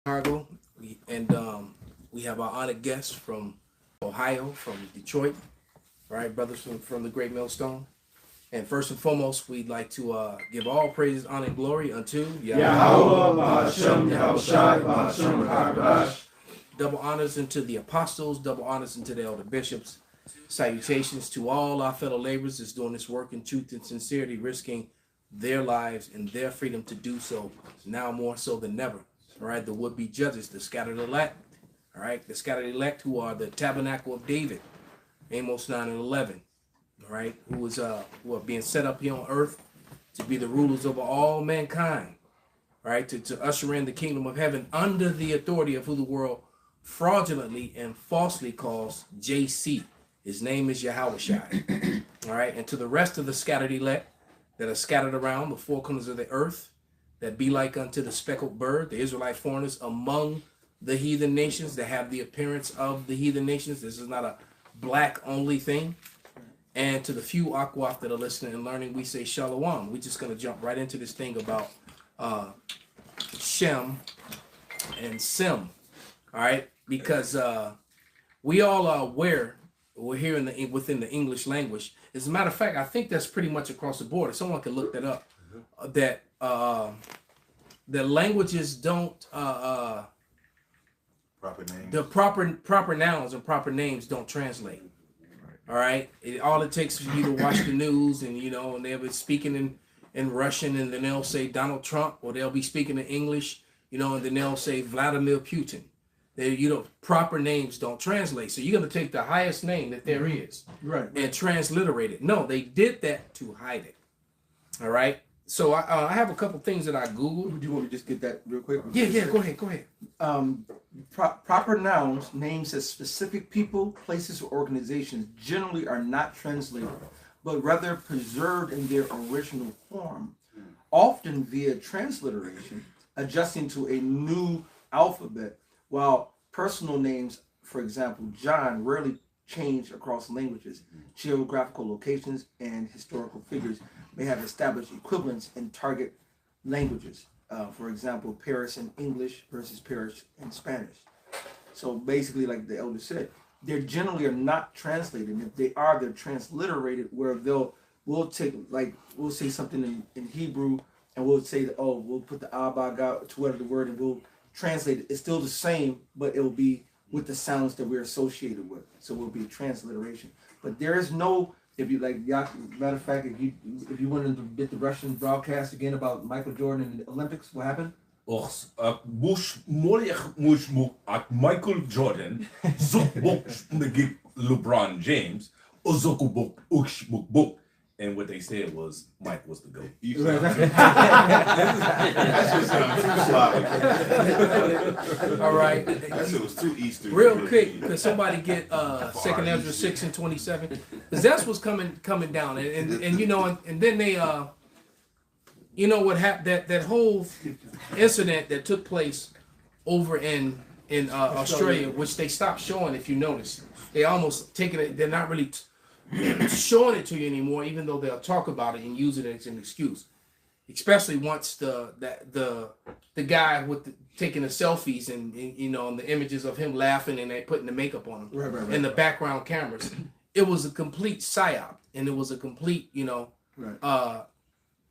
Chicago, we have our honored guests from Ohio, from Detroit, right, brothers from the Great Millstone. And first and foremost, we'd like to give all praises, honor, and glory unto Yahweh, Shem, Yahweh, double honors unto the apostles, double honors unto the elder bishops. Salutations to all our fellow laborers that's doing this work in truth and sincerity, risking their lives and their freedom to do so, now more so than never. All right, the would-be judges, the scattered elect, all right, the scattered elect who are the tabernacle of David, Amos 9 and 11, all right, who are being set up here on earth to be the rulers over all mankind, right, to usher in the kingdom of heaven under the authority of who the world fraudulently and falsely calls JC. His name is Yahweh. All right, and to the rest of the scattered elect that are scattered around the four corners of the earth, that be like unto the speckled bird, the Israelite foreigners among the heathen nations that have the appearance of the heathen nations. This is not a black only thing. And to the few Akwaf that are listening and learning, we say Shalom. We're just going to jump right into this thing about Shem and Sem. All right, because we all are aware, we're here within the English language. As a matter of fact, I think that's pretty much across the board. If someone can look that up, that the languages don't proper names. the proper nouns and proper names don't translate. All right, all it takes for you to watch the news, and and they'll be speaking in Russian, and then they'll say Donald Trump, or they'll be speaking in English, and then they'll say Vladimir Putin. Proper names don't translate. So you're going to take the highest name that there is, right, and transliterate it. No, they did that to hide it. All right. So I have a couple things that I Googled. Do you want me to just get that real quick? Yeah. Go ahead. Proper nouns, names of specific people, places, or organizations generally are not translated, but rather preserved in their original form, often via transliteration, adjusting to a new alphabet, while personal names, for example, John, rarely change across languages. Geographical locations and historical figures may have established equivalents in target languages. For example, Paris in English versus Paris in Spanish. So basically, like the elder said, they generally are not translated. And if they are, they're transliterated, where we'll say something in Hebrew, and we'll say that, we'll put the Abba to whatever the word, and we'll translate it. It's still the same, but it'll be with the sounds that we're associated with. So it will be a transliteration. But there is no, if you like, matter of fact, if you wanted to get the Russian broadcast again about Michael Jordan and the Olympics, what happened? Michael Jordan, LeBron James, and what they said was Mike was the GOAT. That shit sounds too sloppy. All right. That shit was too Eastern. Real quick, could somebody get 2nd Ezra 6 and 27? Because that's what's coming down, and then they what happened, that whole incident that took place over in Australia, which they stopped showing. If you notice, they almost taking it. They're not really showing it to you anymore, even though they'll talk about it and use it as an excuse. Especially once the guy with taking the selfies and the images of him laughing and they putting the makeup on him, right. and the background cameras. It was a complete psyop, and it was a complete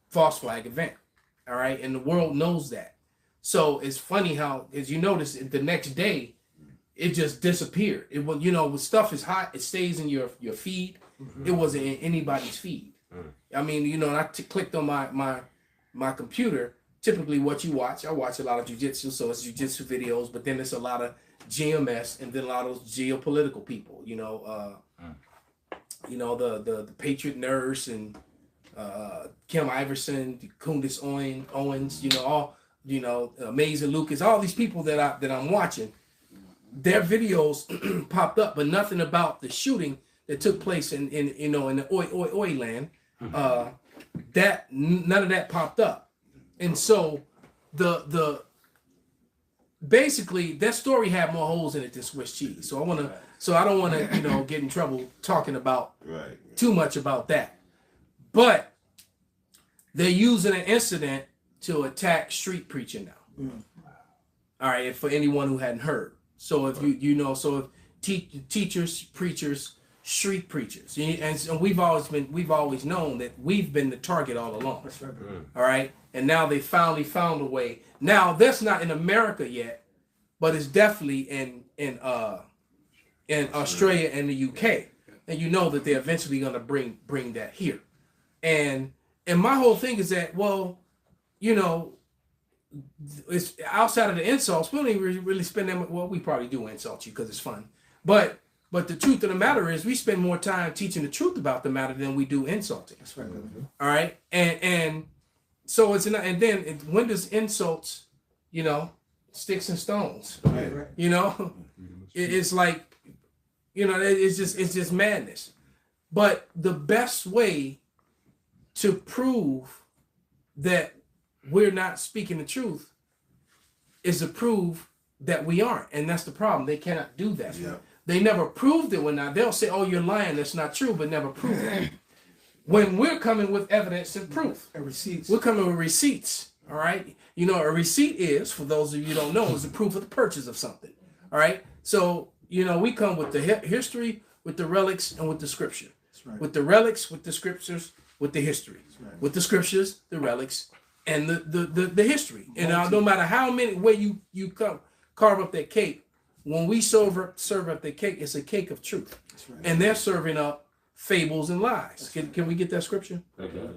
false flag event. All right, and the world knows that. So it's funny how, as you notice, the next day it just disappeared. It was, when stuff is hot, it stays in your feed. Mm-hmm. It wasn't in anybody's feed. I mean, I clicked on my computer. Typically, what you watch, I watch a lot of jiu-jitsu, so it's jiu-jitsu videos, but then there's a lot of GMS, and then a lot of those geopolitical people. The Patriot Nurse and Kim Iverson, Kundis Owens, Amazing Lucas, all these people that I'm watching. Their videos popped up, but nothing about the shooting that took place in the Oi land. That none of that popped up, and so the basically that story had more holes in it than Swiss cheese. So I don't want to get in trouble talking about too much about that, but they're using an incident to attack street preaching now. All right, for anyone who hadn't heard. So if you know, so if teachers, preachers, street preachers, and we've always known that we've been the target all along. That's right. All right, and now they finally found a way. Now that's not in America yet, but it's definitely in Australia and the UK, and you know that they're eventually going to bring that here. And my whole thing is that, well, you know, it's outside of the insults. We don't even really spend them. Well, we probably do insult you because it's fun, but the truth of the matter is we spend more time teaching the truth about the matter than we do insulting. That's right. All right, and so it's not. And then when does insults, you know, sticks and stones? Right. You know, it's like, you know, it's just madness. But the best way to prove that we're not speaking the truth is to prove that we aren't, and that's the problem. They cannot do that. Yeah. They never proved it. When now they'll say, "Oh, you're lying. That's not true," but never prove it. When we're coming with evidence and proof, And receipts. we're coming with receipts. All right. You know, a receipt is, for those of you who don't know, is the proof of the purchase of something. All right. So, you know, we come with the history, with the relics, and with the scripture. That's right. With the relics, with the scriptures, with the history. right. With the scriptures, the relics, and the history. And no matter how many way you carve up that cake, when we serve up the cake, it's a cake of truth. That's right. And they're serving up fables and lies. Can we get that scripture? Okay.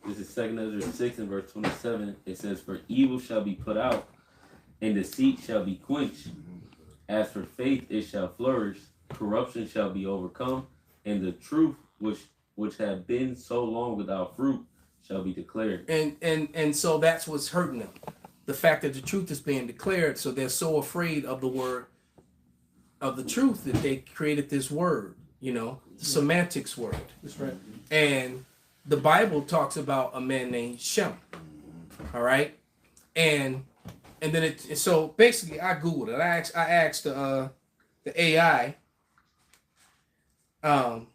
This is 2 Ezra 6 and verse 27. It says, "For evil shall be put out, and deceit shall be quenched. As for faith, it shall flourish. Corruption shall be overcome, and the truth which had been so long without fruit shall be declared." And so that's what's hurting them. The fact that the truth is being declared, so they're so afraid of the word of the truth that they created this word, you know, the semantics word. That's right. And the Bible talks about a man named Shem. All right. And then so basically I Googled it. I asked the AI, and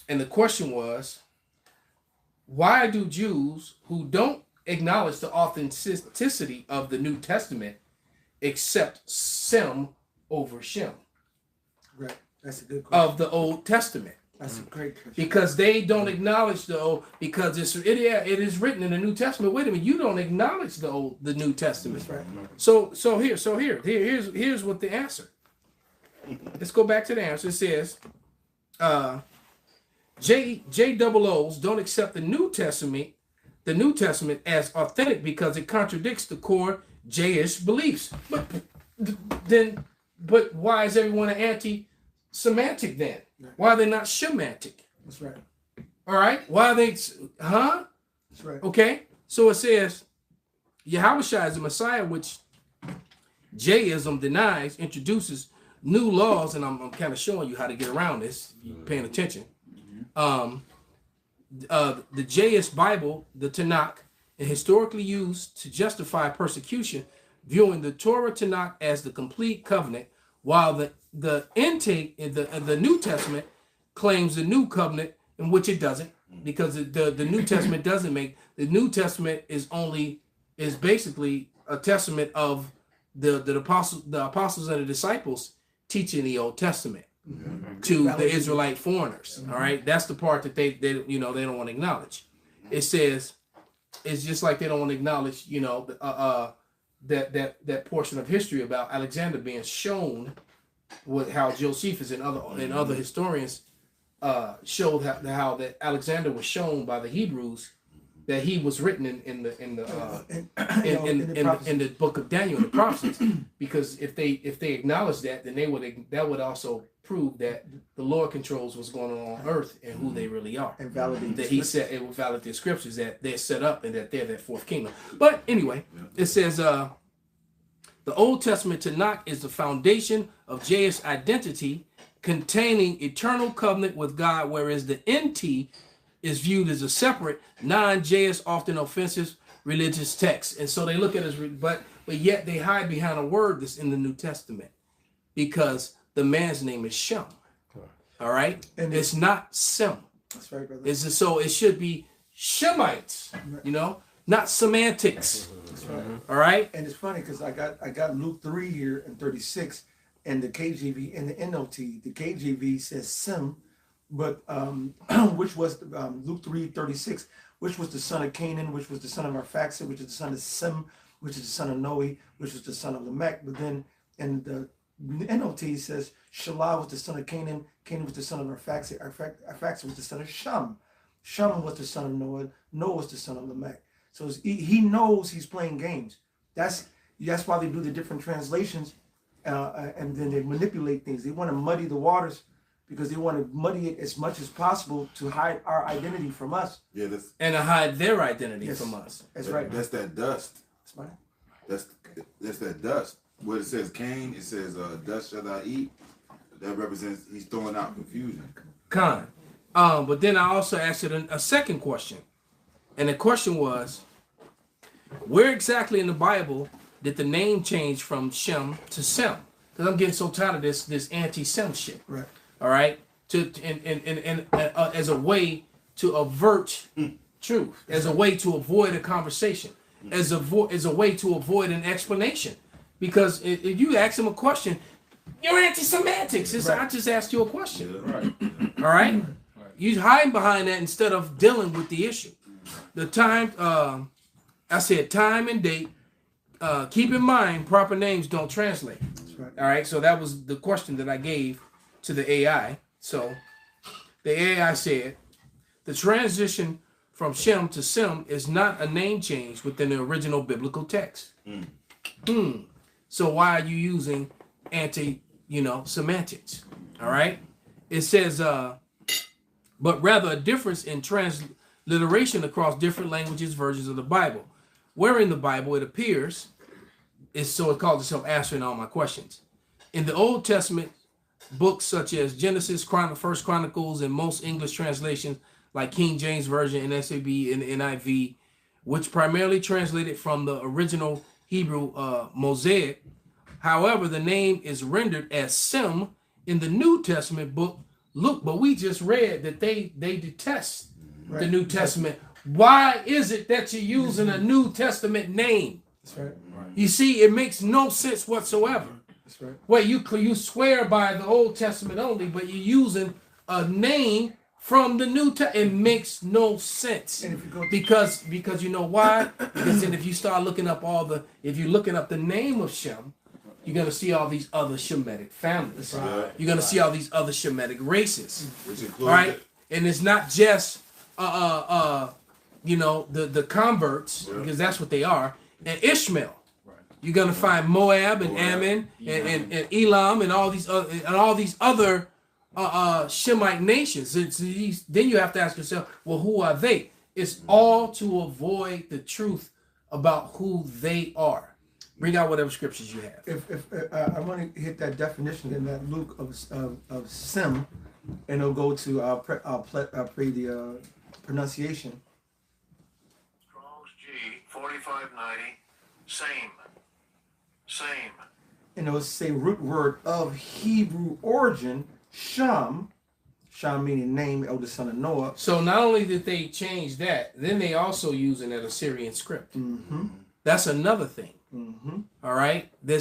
the question was, why do Jews who don't acknowledge the authenticity of the New Testament accept Sem over Shem Right. That's a good question. of the Old Testament? That's a great question. Because they don't acknowledge the Old, because it is written in the New Testament. Wait a minute, you don't acknowledge the New Testament. That's right. Here's what the answer. Let's go back to the answer. It says, JOOs don't accept the New Testament as authentic because it contradicts the core J-ish beliefs. But why is everyone an anti-semantic then? Why are they not Shemantic? That's right. All right. Why are they? Huh? That's right. Okay. So it says, Yahushua is the Messiah, which J-ism denies, introduces new laws, and I'm kind of showing you how to get around this. If you're paying attention. The J-ish Bible, the Tanakh, is historically used to justify persecution, viewing the Torah Tanakh as the complete covenant, while the intake in the New Testament claims the new covenant, in which it doesn't, because the New Testament doesn't make the New Testament is basically a testament of the apostles and the disciples teaching the Old Testament to the Israelite foreigners. All right, that's the part that they don't want to acknowledge. It says it's just like they don't want to acknowledge that portion of history about Alexander being shown, with how Josephus and other historians showed how that Alexander was shown by the Hebrews that he was written in the book of Daniel, the prophecies. Because if they acknowledge that, then that would also prove that the Lord controls what's going on earth and who they really are. And validate that he said it will validate the scriptures that they're set up and that they're that fourth kingdom. But anyway, it says the Old Testament Tanakh is the foundation of J-ish identity, containing eternal covenant with God, whereas the NT is viewed as a separate, non-J-ish, often offensive religious text. And so they look at it as, but yet they hide behind a word that's in the New Testament, because the man's name is Shem. All right? And it's not Sem. That's right, brother. So it should be Shemites, not semantics. Right. All right. And it's funny because I got Luke 3 here and 36, and the KJV and the NLT. The KJV says Shem, but which was Luke 3:36, which was the son of Canaan, which was the son of Arphaxad, which is the son of Shem, which is the son of Noe, which was the son of Lamech. But then in the NLT says Shelah was the son of Canaan, Canaan was the son of Arphaxad, Arphaxad was the son of Shem, Shem was the son of Noah, Noah was the son of Lamech. So he knows he's playing games. That's why they do the different translations, and then they manipulate things. They want to muddy the waters because they want to muddy it as much as possible to hide our identity from us. Yeah, and to hide their identity from us. That's right. That's that dust. That's right. That's that dust. Where it says Cain, it says dust shall thou eat. That represents he's throwing out confusion. But then I also asked it a second question. And the question was, where exactly in the Bible did the name change from Shem to Sem? Because I'm getting so tired of this anti-Sem shit. Right. All right. As a way to avert truth, as a way to avoid a conversation, as a way to avoid an explanation. Because if you ask them a question, you're anti-semantics. Right. I just asked you a question. Yeah, right. All right. You hide behind that instead of dealing with the issue. The time, I said time and date. Keep in mind, proper names don't translate. Right. All right. So that was the question that I gave to the AI. So the AI said the transition from Shem to Sem is not a name change within the original biblical text. So why are you using semantics? All right. It says, but rather a difference in transliteration across different languages, versions of the Bible. Where in the Bible it appears, it calls itself answering all my questions. In the Old Testament, books such as Genesis, First Chronicles, and most English translations like King James Version, NSAB, and NIV, which primarily translated from the original Hebrew Mosaic. However, the name is rendered as Sem in the New Testament book Luke. But we just read that they detest the New Testament. Why is it that you're using a New Testament name? That's right. You see, it makes no sense whatsoever. That's right. Well, you swear by the Old Testament only, but you're using a name from the New Testament. It makes no sense. And if you go because you know why? Because then if you start looking up if you're looking up the name of Shem, you're going to see all these other Shemitic families. Right. You're going to see all these other Shemitic races. Which includes Right? And it's not just the converts, because that's what they are, and Ishmael. You're gonna find Moab and Ammon and Elam and all these other Shemite nations. Then you have to ask yourself, well, who are they? It's all to avoid the truth about who they are. Bring out whatever scriptures you have. If I want to hit that definition in that Luke of Sem, and it'll go to I'll pray the pronunciation. Strong's G 4590, same. And it'll say root word of Hebrew origin, Shem meaning name, eldest son of Noah. So not only did they change that, then they also use an Assyrian script. Mm-hmm. That's another thing. Mm-hmm. All right, and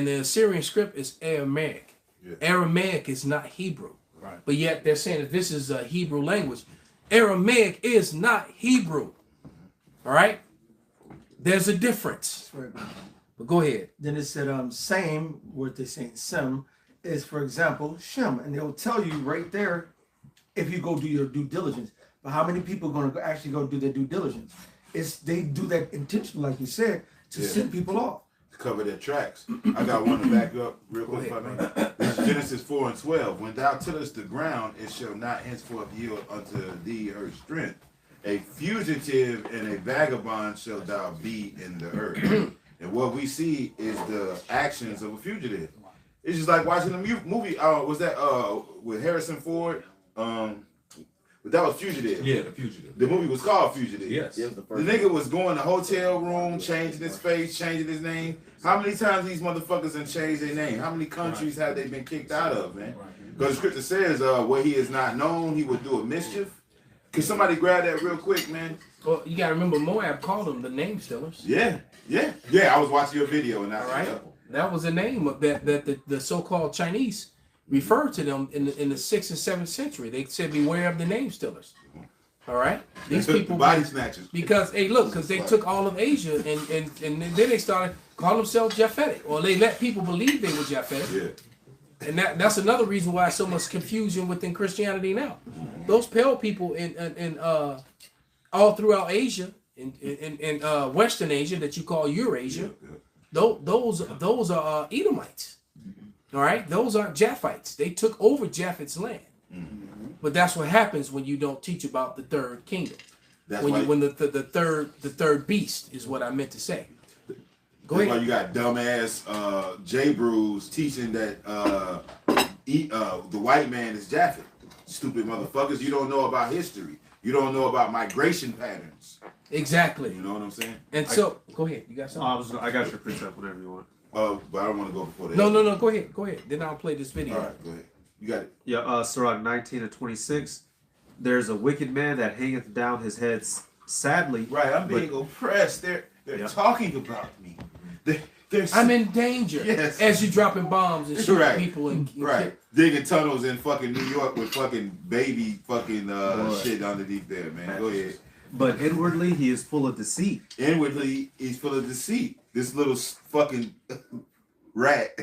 the Assyrian script is Aramaic. Yeah. Aramaic is not Hebrew, Right. but yet they're saying that this is a Hebrew language. Aramaic is not Hebrew. All right, there's a difference. That's right. But go ahead. Then it said same, what they're saying Sem, is for example Shem, and they'll tell you right there if you go do your due diligence. But how many people are going to actually go do their due diligence? They do that intentionally, like you said, to send people off. to cover their tracks. I got one to back up real quick if I may. This is Genesis 4:12. When thou tillest the ground, it shall not henceforth yield unto thee her strength. A fugitive and a vagabond shall thou be in the earth. And what we see is the actions of a fugitive. It's just like watching a movie. Was that with Harrison Ford? But that was Fugitive. Yeah, The Fugitive. The movie was called Fugitive. Yes. Yeah, The nigga was going to hotel room, changing his face, changing his name. How many times these motherfuckers have changed their name? How many countries have they been kicked out of, man? Because the scripture says, where he is not known, he will do a mischief. Can somebody grab that real quick, man? Well, you got to remember Moab called them the name stealers. Yeah. I was watching your video and All right, that was the name of that the so-called Chinese referred to them in the 6th and 7th century. They said, "Beware of the name stealers." All right, these people body snatchers. Because because they took all of Asia and then they started calling themselves Japhetic, or they let people believe they were Japhetic. Yeah. And that's another reason why so much confusion within Christianity now. Those pale people in all throughout Asia, in Western Asia that you call Eurasia, those are Edomites. All right, those are Japhites. They took over Japheth's land. But that's what happens when you don't teach about the third kingdom. When the third beast is what I meant to say. Go ahead. Why you got dumbass J Brews teaching that the white man is Japhet. Stupid motherfuckers. You don't know about history. You don't know about migration patterns. Exactly. You know what I'm saying? And so, go ahead. You got something? I got your precept, whatever you want. But I don't want to go before that. No. Go ahead. Then I'll play this video. All right, go ahead. You got it. Yeah, Sirach 19:26. There's a wicked man that hangeth down his head sadly. Right, I'm being oppressed. They're talking about me. I'm in danger. Yes. As you dropping bombs and shooting people and digging tunnels in fucking New York with fucking baby fucking shit underneath there, man. Go ahead. But inwardly he is full of deceit. Inwardly he's full of deceit. This little fucking rat.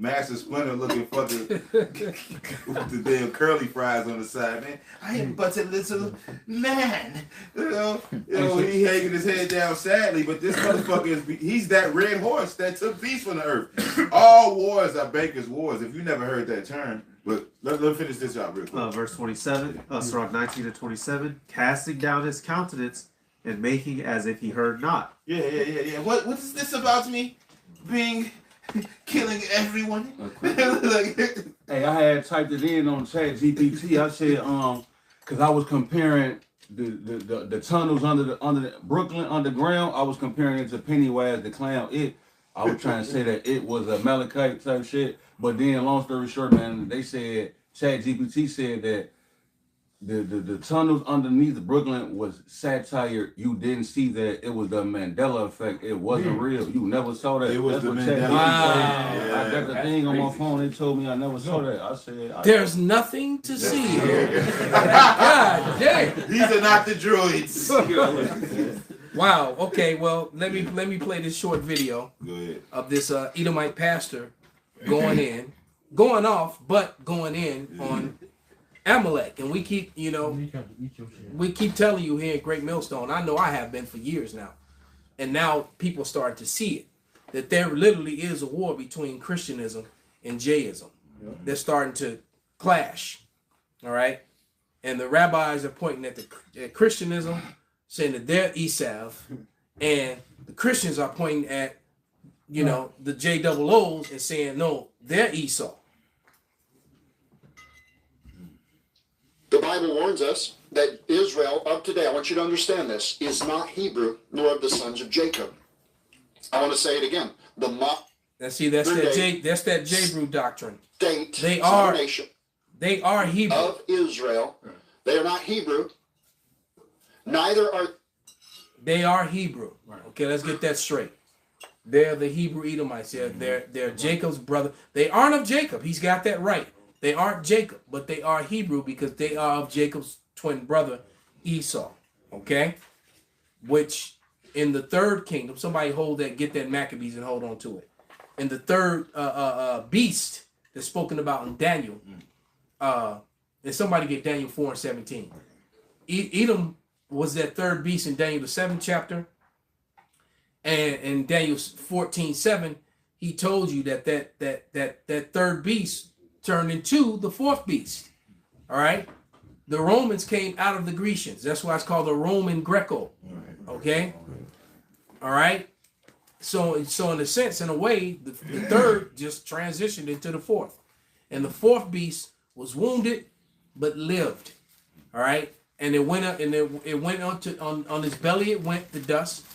Master Splinter looking fucking with the damn curly fries on the side, man. I am but a little man. You know, he hanging his head down sadly, but this motherfucker he's that red horse that took peace from the earth. All wars are bankers' wars. If you never heard that term, but let me finish this out real quick. Verse 27, Sirach 19:27, casting down his countenance and making as if he heard not. Yeah. What is this about me being killing everyone? Hey, I had typed it in on Chat GPT. I said, because I was comparing the tunnels under the Brooklyn underground. I was comparing it to Pennywise the Clown. I was trying to say that it was a Malachite type shit. But then, long story short, man, they said Chat GPT said that the tunnels underneath Brooklyn was satire. You didn't see that it was the Mandela effect. It wasn't real. You never saw that. It was That's the what Chat Mandela GPT effect. said. I got the thing on my phone. They told me I never saw that. I said, there's nothing to see here. God damn. These are not the druids. Wow. Okay. Well, let me play this short video Go ahead. of this Edomite pastor going in on Amalek, and we keep telling you here at Great Millstone. I know I have been for years now, and now people starting to see it, that there literally is a war between Christianism and Jayism. They're starting to clash. All right, and the rabbis are pointing at Christianism, saying that they're Esav, and the Christians are pointing at the JOOs and saying no, they're Esau. The Bible warns us that Israel of today, I want you to understand this, is not Hebrew nor of the sons of Jacob. I want to say it again. That's that J-Brew doctrine. State, They are nation Hebrew. of Israel. They are not Hebrew. Neither are They are Hebrew. Okay, let's get that straight. They're the Hebrew Edomites. They're Jacob's brother. They aren't of Jacob. He's got that right. They aren't Jacob, but they are Hebrew because they are of Jacob's twin brother, Esau. Okay? Which in the third kingdom, somebody get that Maccabees and hold on to it. In the third beast that's spoken about in Daniel, and somebody get Daniel 4:17. Edom was that third beast in Daniel the 7th chapter. And in Daniel 14:7, he told you that third beast turned into the fourth beast. All right. The Romans came out of the Grecians. That's why it's called the Roman Greco. Okay. All right. So in a sense, in a way, the third just transitioned into the fourth, and the fourth beast was wounded but lived. All right. And it went up, and it went on his belly. It went to dust,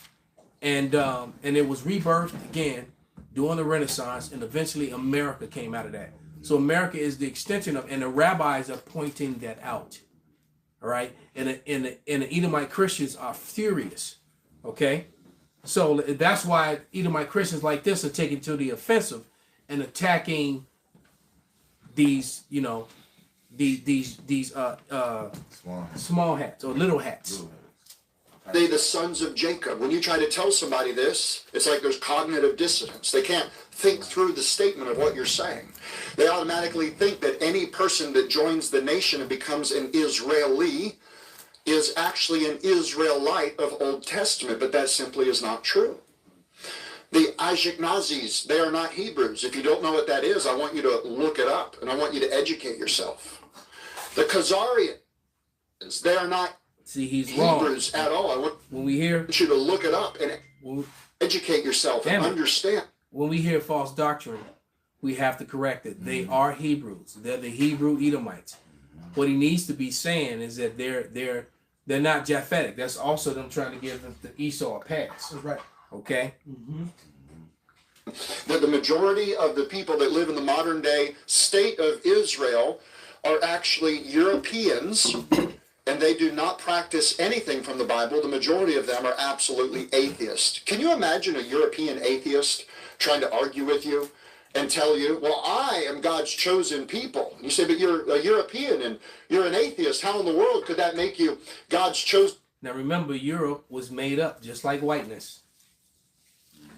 and it was rebirthed again during the Renaissance, and eventually America came out of that. So America is the extension of, and the rabbis are pointing that out. All right, and the Edomite Christians are furious. Okay, so that's why Edomite Christians like this are taking to the offensive and attacking these, you know, these small hats or little hats. They the sons of Jacob. When you try to tell somebody this, it's like there's cognitive dissonance. They can't think through the statement of what you're saying. They automatically think that any person that joins the nation and becomes an Israeli is actually an Israelite of Old Testament, but that simply is not true. The Ashkenazis, they are not Hebrews. If you don't know what that is, I want you to look it up, and I want you to educate yourself. The Khazarians, they are not See, he's Hebrews wrong. at all. I want When we hear you to look it up and educate yourself and understand. When we hear false doctrine, we have to correct it. They are Hebrews. They're the Hebrew Edomites. What he needs to be saying is that they're not Japhetic. That's also them trying to give the Esau a pass. That's right. Okay. That the majority of the people that live in the modern day state of Israel are actually Europeans, and they do not practice anything from the Bible. The majority of them are absolutely atheist. Can you imagine a European atheist trying to argue with you and tell you, well, I am God's chosen people? You say, but you're a European and you're an atheist. How in the world could that make you God's chosen? Now remember, Europe was made up just like whiteness.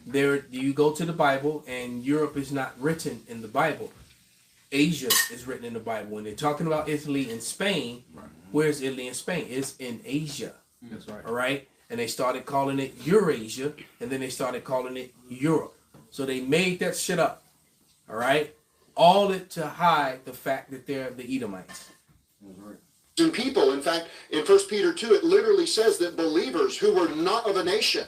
There, you go to the Bible, and Europe is not written in the Bible. Asia is written in the Bible. When they're talking about Italy and Spain, where's Italy and Spain? It's in Asia. That's right. All right? And they started calling it Eurasia, and then they started calling it Europe. So they made that shit up. All right? All it to hide the fact that they're the Edomites. People. In fact, in 1 Peter 2, it literally says that believers who were not of a nation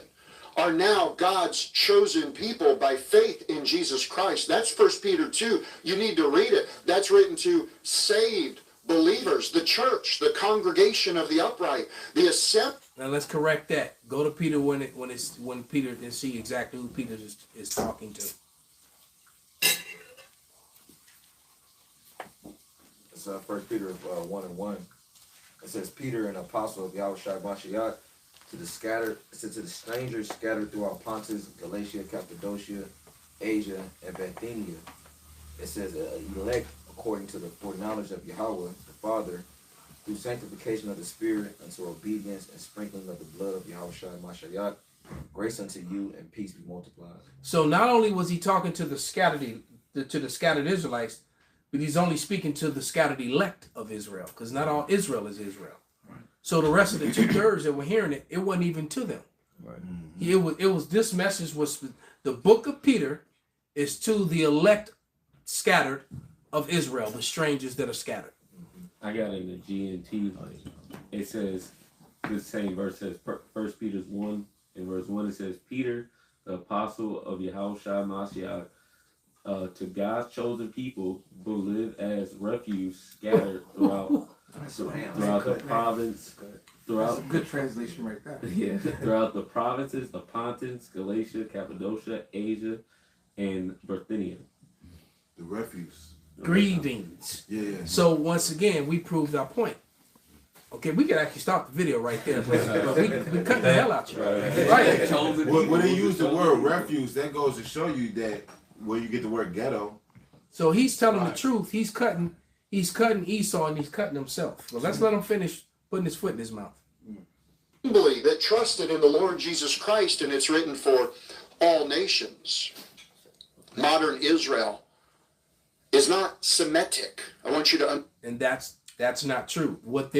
are now God's chosen people by faith in Jesus Christ. That's 1 Peter 2. You need to read it. That's written to saved believers, the church, the congregation of the upright, the assembly. Now let's correct that. Go to Peter when Peter and see exactly who Peter is talking to. It's 1 Peter 1:1. It says, Peter, an apostle of Yahushua Mashiach, to the strangers scattered throughout Pontus, Galatia, Cappadocia, Asia, and Bithynia. It says, elect according to the foreknowledge of Yahweh, the Father, through sanctification of the Spirit, unto obedience and sprinkling of the blood of Yahushua Mashiach. Grace unto you and peace be multiplied. So not only was he talking to the scattered Israelites, but he's only speaking to the scattered elect of Israel, because not all Israel is Israel. So the rest of the 2/3 that were hearing it, it wasn't even to them. Right. It was this message was the book of Peter is to the elect scattered of Israel, the strangers that are scattered. I got it in the GNT. It says, this same verse says, 1 Peter 1, in verse 1, it says, Peter, the apostle of Yahushua Mashiach, to God's chosen people who live as refuse scattered throughout the province. That's a good translation right there. Yeah, throughout the provinces of Pontus, Galatia, Cappadocia, Asia, and Bithynia. The refuse. Greetings. Yeah. So once again, we proved our point. Okay, we could actually stop the video right there, but we cut the hell out you. Right. When they use the word refuse, that goes to show you that where you get the word ghetto. So he's telling the truth. He's cutting Esau and he's cutting himself. So let's let him finish putting his foot in his mouth. That trusted in the Lord Jesus Christ, and it's written for all nations. Modern Israel is not Semitic. I want you to and that's not true. What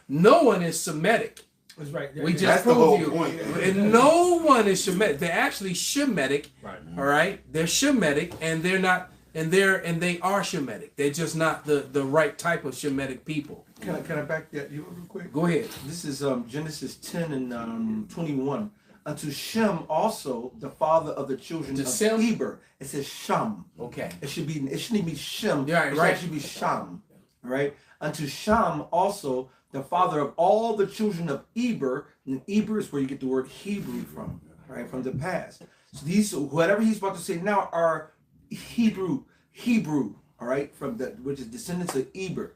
no one is Semitic. That's right. We just That's the whole proved you. point. And no one is Shemitic. They're actually Shemitic. Right. All right. They're Shemitic, and they're not, and they are Shemitic. They're just not the right type of Shemitic people. Can I back that you real quick? Go ahead. This is Genesis 10 and 21. Unto Shem also, the father of the children of Shem? Eber. It says Shem. Okay. It shouldn't be Shem. Yeah, It right. should be Sham. All right. Unto Shem also, the father of all the children of Eber. And Eber is where you get the word Hebrew from, right? From the past. So these, whatever he's about to say now, are Hebrew, all right, which is descendants of Eber.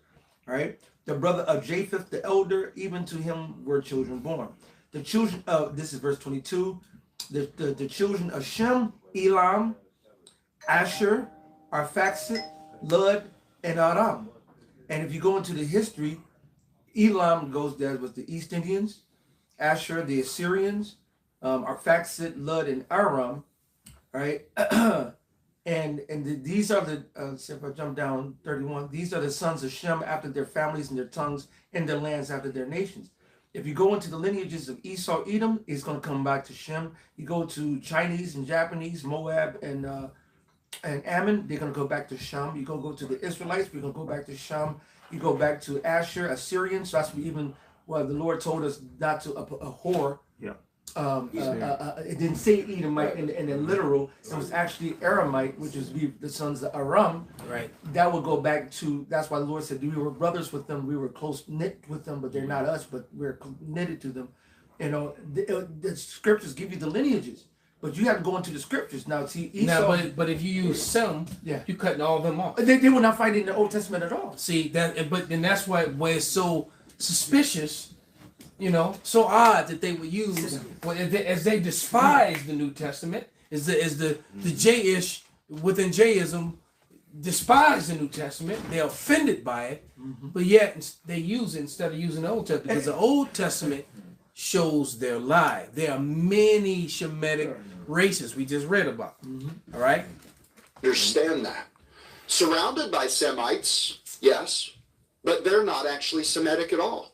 right? The brother of Japheth the elder, even to him were children born. The children of, this is verse 22, the children of Shem, Elam, Asher, Arphaxad, Lud, and Aram. And if you go into the history, Elam goes there with the East Indians, Asher, the Assyrians, Arphaxad, Lud, and Aram, right? These are the, if I jump down 31, these are the sons of Shem after their families and their tongues and their lands after their nations. If you go into the lineages of Esau, Edom, it's going to come back to Shem. You go to Chinese and Japanese, Moab and Ammon, they're going to go back to Shem. You go to the Israelites, we're going to go back to Shem. You go back to Asher, Assyrians. So that's even the Lord told us not to abhor. Yeah. It didn't say Edomite in the literal. It was actually Aramite, which is the sons of Aram. Right. That would go back to, that's why the Lord said we were brothers with them. We were close knit with them, but they're not us, but we're knitted to them. You know, the scriptures give you the lineages, but you have to go into the scriptures. Now, see, Esau. Now, but if you use some, you're cutting all of them off. They will not find it in the Old Testament at all. See, but then that's why it's so suspicious, you know, so odd that they would use, as they despise the New Testament, is the J-ish within J-ism despise the New Testament. They're offended by it, but yet they use it instead of using the Old Testament, because the Old Testament shows their lie. There are many Shemitic races we just read about. All right? Understand that. Surrounded by Semites, yes, but they're not actually Semitic at all.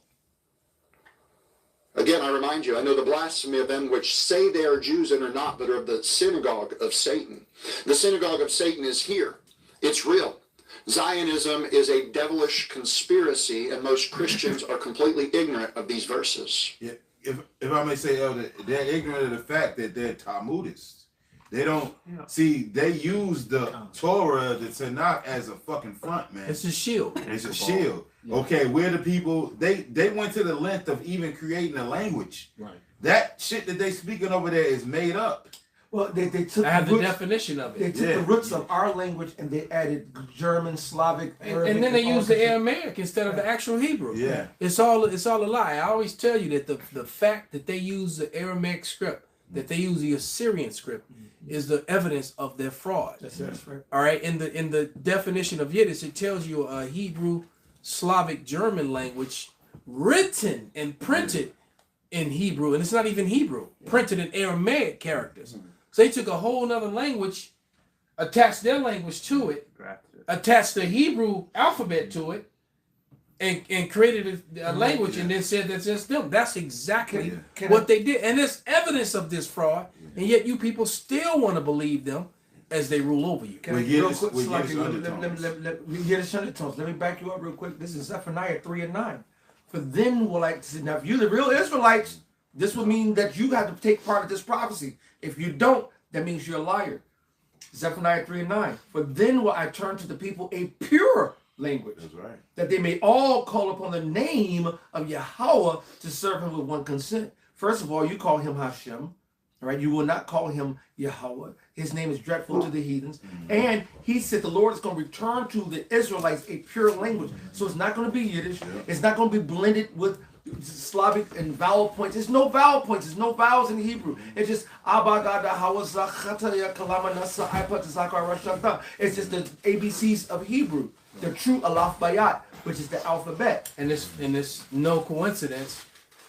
Again, I remind you, I know the blasphemy of them which say they are Jews and are not, but are of the synagogue of Satan. The synagogue of Satan is here. It's real. Zionism is a devilish conspiracy, and most Christians are completely ignorant of these verses. Yeah. If I may say, Elder, they're ignorant of the fact that they're Talmudists. They don't see. They use the Torah, the Tanakh, as a fucking front, man. It's a shield. It's a shield. Yeah. Okay, we're the people. They went to the length of even creating a language. Right. That shit that they speaking over there is made up. Well, they took I have the definition of it. They took the roots of our language and they added German, Slavic, Arabic, and then they use the Aramaic instead of the actual Hebrew. Yeah, it's all a lie. I always tell you that the fact that they use the Aramaic script, that they use the Assyrian script, is the evidence of their fraud. That's right. All right. In the definition of Yiddish, it tells you a Hebrew, Slavic, German language written and printed in Hebrew, and it's not even Hebrew, printed in Aramaic characters. So they took a whole nother language, attached their language to it, attached the Hebrew alphabet to it, and created a language, and then said that's just them. That's exactly what they did. And there's evidence of this fraud, and yet you people still want to believe them as they rule over you. Let me back you up real quick. This is Zephaniah 3:9. For then will I, now if you're the real Israelites, this will mean that you have to take part of this prophecy. If you don't, that means you're a liar. Zephaniah 3:9. For then will I turn to the people a pure language. That's right. That they may all call upon the name of Yahweh to serve him with one consent. First of all, you call him Hashem. All right, you will not call him Yahweh. His name is dreadful to the heathens. And he said the Lord is going to return to the Israelites a pure language. So it's not going to be Yiddish. It's not going to be blended with Slavic and vowel points. There's no vowel points. There's no vowels in Hebrew. It's just it's just the ABCs of Hebrew. The true Aleph Bayat, which is the alphabet. And it's no coincidence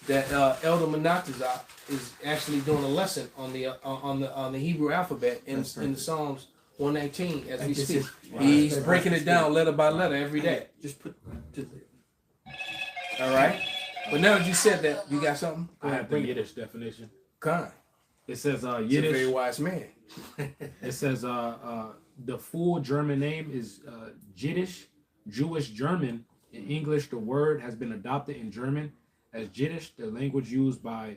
that Elder Menatazah is actually doing a lesson on the Hebrew alphabet in the Psalms 119 as we speak. He's breaking it down letter by letter every day. Just put. All right. But now that you said that, you got something? I have the Yiddish definition. Kind. It says Yiddish. He's a very wise man. It says the full German name is Jiddisch, Jewish German. In English, the word has been adopted in German as Jiddisch, the language used by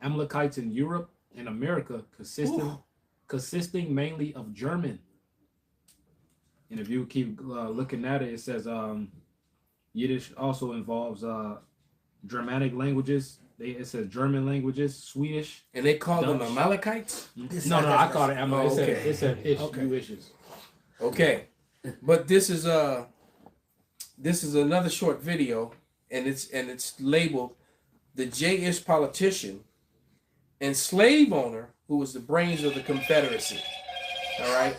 Amalekites in Europe and America, consisting mainly of German. And if you keep looking at it, it says Yiddish also involves Germanic languages. It says German languages, Swedish. And they call Dutch. them Amalekites? No, I call it Amalek. Okay. It said ish, you ishes. Okay. But this is This is another short video, and it's labeled "The J-ish Politician and Slave Owner Who Was the Brains of the Confederacy." All right.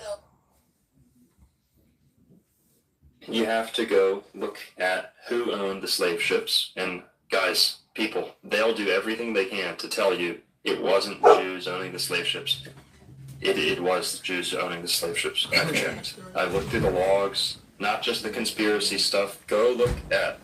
You have to go look at who owned the slave ships. And guys, people, they'll do everything they can to tell you it wasn't Jews owning the slave ships. It was Jews owning the slave ships. I've checked. I've looked through the logs, not just the conspiracy stuff. Go look at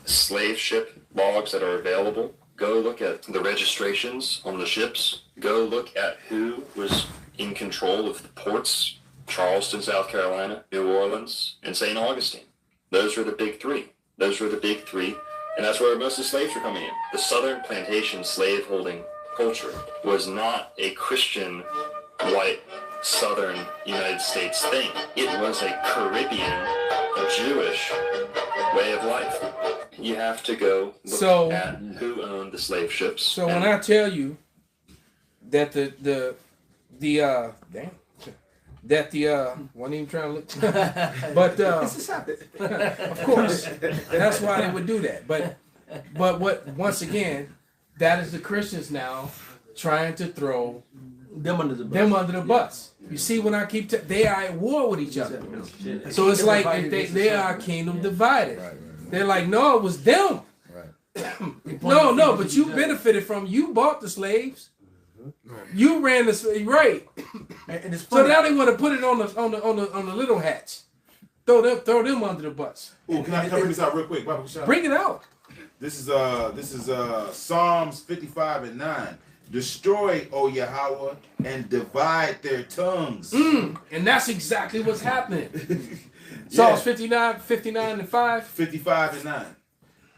slave ship logs that are available. Go look at the registrations on the ships. Go look at who was in control of the ports. Charleston, South Carolina, New Orleans, and St. Augustine. Those were the big three. Those were the big three. And that's where most of the slaves were coming in. The southern plantation slaveholding culture was not a Christian, white, southern United States thing. It was a Caribbean, Jewish way of life. You have to go look at who owned the slave ships. So when I tell you that the wasn't even trying to look, but of course, that's why they would do that. But what, once again, that is the Christians now trying to throw them under the bus. You see, when I keep they are at war with each other. So it's like if they are a kingdom divided. They're like, no, it was them. No, but you benefited from. You bought the slaves. You ran the right, and it's so now they want to put it on the little hats. Throw them under the bus. Oh, can I bring this out real quick? Bring it out. This is Psalms 55:9. Destroy, O Yahweh, and divide their tongues. And that's exactly what's happening. Psalms 59 and 5. 55:9.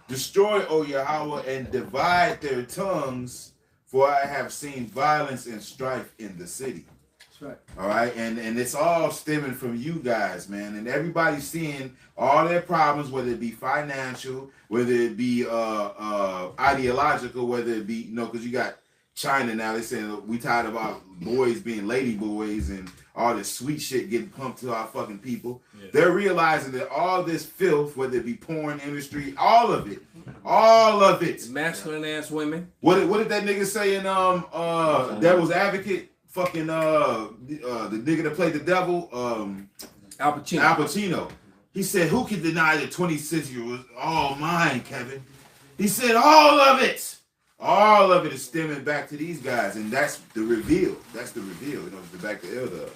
Destroy, O Yahweh, and divide their tongues. For I have seen violence and strife in the city. That's right. All right, and it's all stemming from you guys, man. And everybody's seeing all their problems, whether it be financial, whether it be ideological, whether it be because you got China now. They saying we tired of our boys being lady boys and all this sweet shit getting pumped to our fucking people. Yeah. They're realizing that all this filth, whether it be porn industry, all of it. Masculine ass women. What did that nigga say in Devil's Advocate? Fucking the nigga that played the devil, Al Pacino. Al Pacino. He said, "Who can deny that 20th century was all mine, Kevin?" He said, "All of it. All of it is stemming back to these guys, and that's the reveal. That's the reveal. It's the back to elder.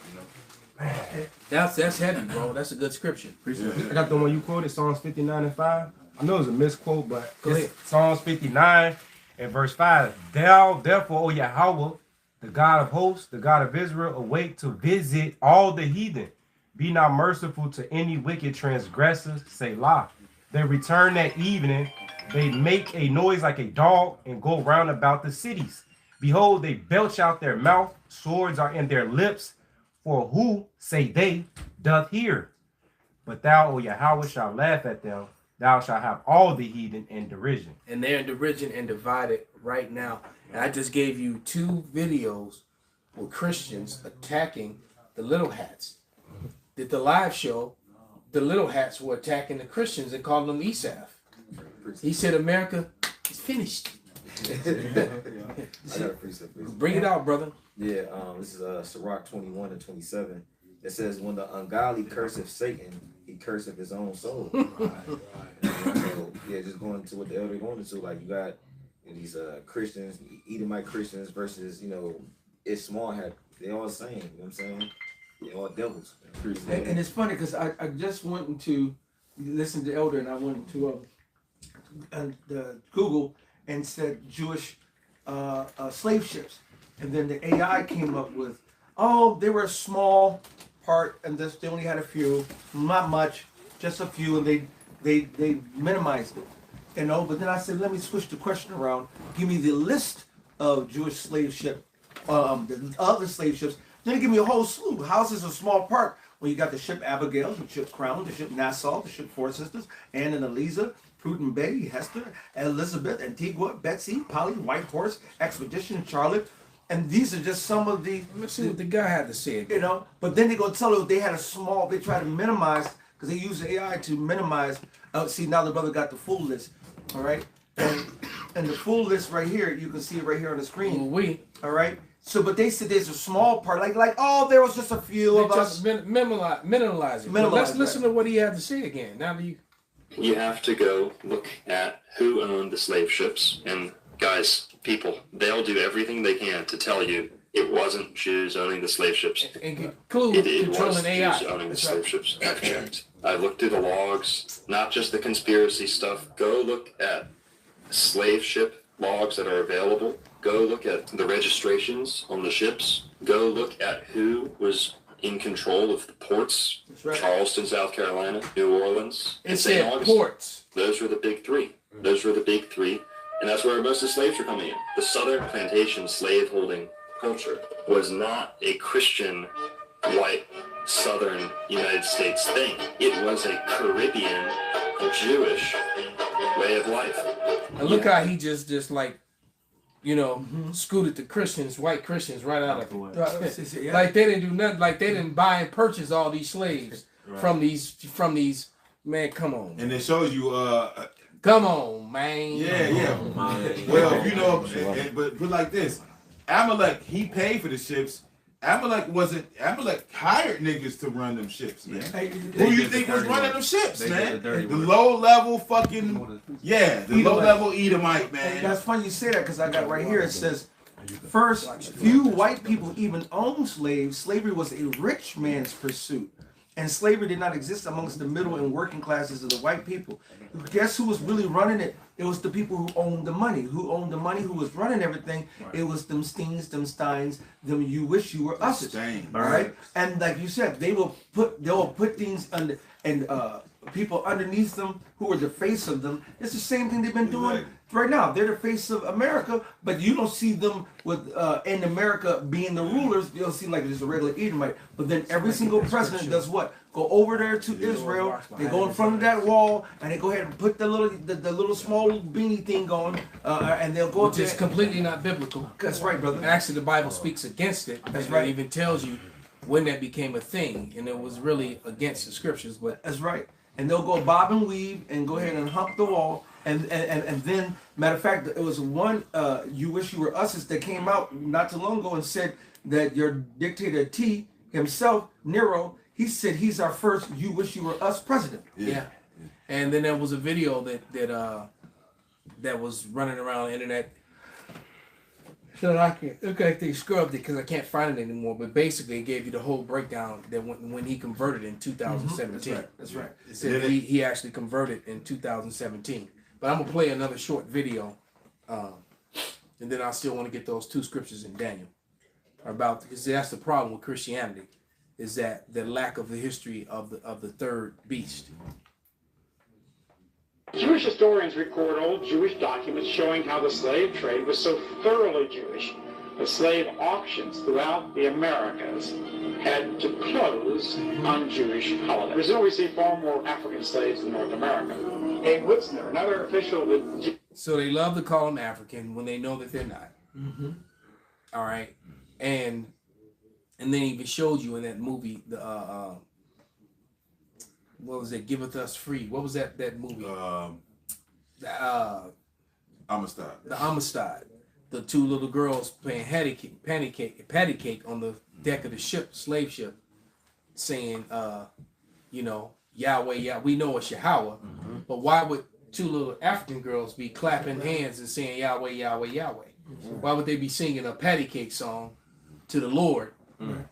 Man, that's heavy, bro. That's a good scripture. I got the one you quoted, Psalms 59 and 5. I know it's a misquote, but it's Psalms 59 and verse 5. Thou, therefore, O Yahweh, the God of hosts, the God of Israel, await to visit all the heathen. Be not merciful to any wicked transgressors, Selah. They return that evening. They make a noise like a dog and go round about the cities. Behold, they belch out their mouth. Swords are in their lips. For who, say they, doth hear? But thou, O Yahweh, shalt laugh at them. Thou shalt have all the heathen in derision. And they're in derision and divided right now. And I just gave you 2 videos with Christians attacking the little hats. Did the live show, the little hats were attacking the Christians and calling them Esau. He said, America is finished. I got a precept. Bring it out, brother. Yeah, this is Sirach 21 and 27. It says, when the ungodly curseth Satan, he curseth his own soul. So, yeah, just going to what the elder going into, like you got these Christians, Edomite Christians versus, it's small hat. They all the same, you know what I'm saying? They all devils. And it's funny because I just went to listen to Elder and I went to the Google and said Jewish slave ships. And then the AI came up with, they were a small part and they only had a few, not much, just a few, and they minimized it. But then I said, let me switch the question around. Give me the list of Jewish slave ship, the other slave ships. Then give me a whole slew. House is a small part. Well, you got the ship Abigail, the ship Crown, the ship Nassau, the ship Four Sisters, Anne and Eliza, Prudent Bay, Hester, Elizabeth, Antigua, Betsy, Polly, White Horse, Expedition, Charlotte. And these are just some of the... Let's see what the guy had to say. But then they go tell you they had a small... They try to minimize... because they use AI to minimize. See, now the brother got the full list. All right, and the full list right here, you can see it right here on the screen. All right. So, but they said there's a small part, like oh, there was just a few of us. Minimalize it. But let's listen to what he had to say again. Now that you have to go look at who owned the slave ships. And guys, people, they'll do everything they can to tell you it wasn't Jews owning the slave ships. And conclude it was controlling AI. Jews owning the slave ships. I've checked. I looked through the logs, not just the conspiracy stuff. Go look at slave ship logs that are available. Go look at the registrations on the ships. Go look at who was in control of the ports. Right. Charleston, South Carolina, New Orleans, and St. St. Augustine. Ports. Those were the big three. Those were the big three. And that's where most of the slaves were coming in. The southern plantation slaveholding culture was not a Christian, white, southern United States thing. It was a Caribbean, Jewish way of life. And look how he just like, scooted the Christians, white Christians, right out of it. Like they didn't do nothing. Like they didn't buy and purchase all these slaves from these. Man, come on. And it shows you. Come on, man. Yeah. Well, but like this, Amalek, he paid for the ships. Amalek hired niggas to run them ships, man. Who you think was running them ships, man? The low level fucking low level Edomite, man. And that's funny you say that because I got right here. It says, first, few white people even owned slaves. Slavery was a rich man's pursuit. And slavery did not exist amongst the middle and working classes of the white people. Guess who was really running it? It was the people who owned the money. Who owned the money, who was running everything. Right. It was them Steens, them Steins, them you wish you were us. All right? And like you said, they'll put things under and people underneath them who are the face of them. It's the same thing they've been doing right now. They're the face of America, but you don't see them with in America being the rulers. You'll see like just a regular Edomite. But then every single president does what? Go over there to Israel. They go in front of that wall and they go ahead and put the little small beanie thing on, and they'll go. Which is completely not biblical. That's right, brother. Actually, the Bible speaks against it. That's right. It even tells you when that became a thing, and it was really against the scriptures. But that's right. And they'll go bob and weave and go ahead and hump the wall. And then, matter of fact, it was one You Wish You Were Us that came out not too long ago and said that your dictator T himself, Nero, he said he's our first You Wish You Were Us president. Yeah. And then there was a video that was running around the internet. So I can't look like they scrubbed it because I can't find it anymore. But basically, it gave you the whole breakdown that when he converted in 2017. That's right. It said he actually converted in 2017. But I'm gonna play another short video, and then I still want to get those two scriptures in Daniel about, because that's the problem with Christianity, is that the lack of the history of the third beast. Jewish historians record old Jewish documents showing how the slave trade was so thoroughly Jewish that slave auctions throughout the Americas had to close on Jewish holidays. Brazil received far more African slaves than North America. A Witzner, another official that... So they love to call them African when they know that they're not. Mm-hmm. All right. And then even showed you in that movie, the what was it? Giveth Us Free. What was that movie? Amistad. The Amistad. The two little girls playing patty cake on the deck of the ship, slave ship, saying, Yahweh, Yahweh. We know it's Yahweh, but why would two little African girls be clapping hands and saying Yahweh, Yahweh, Yahweh? Why would they be singing a patty cake song to the Lord? And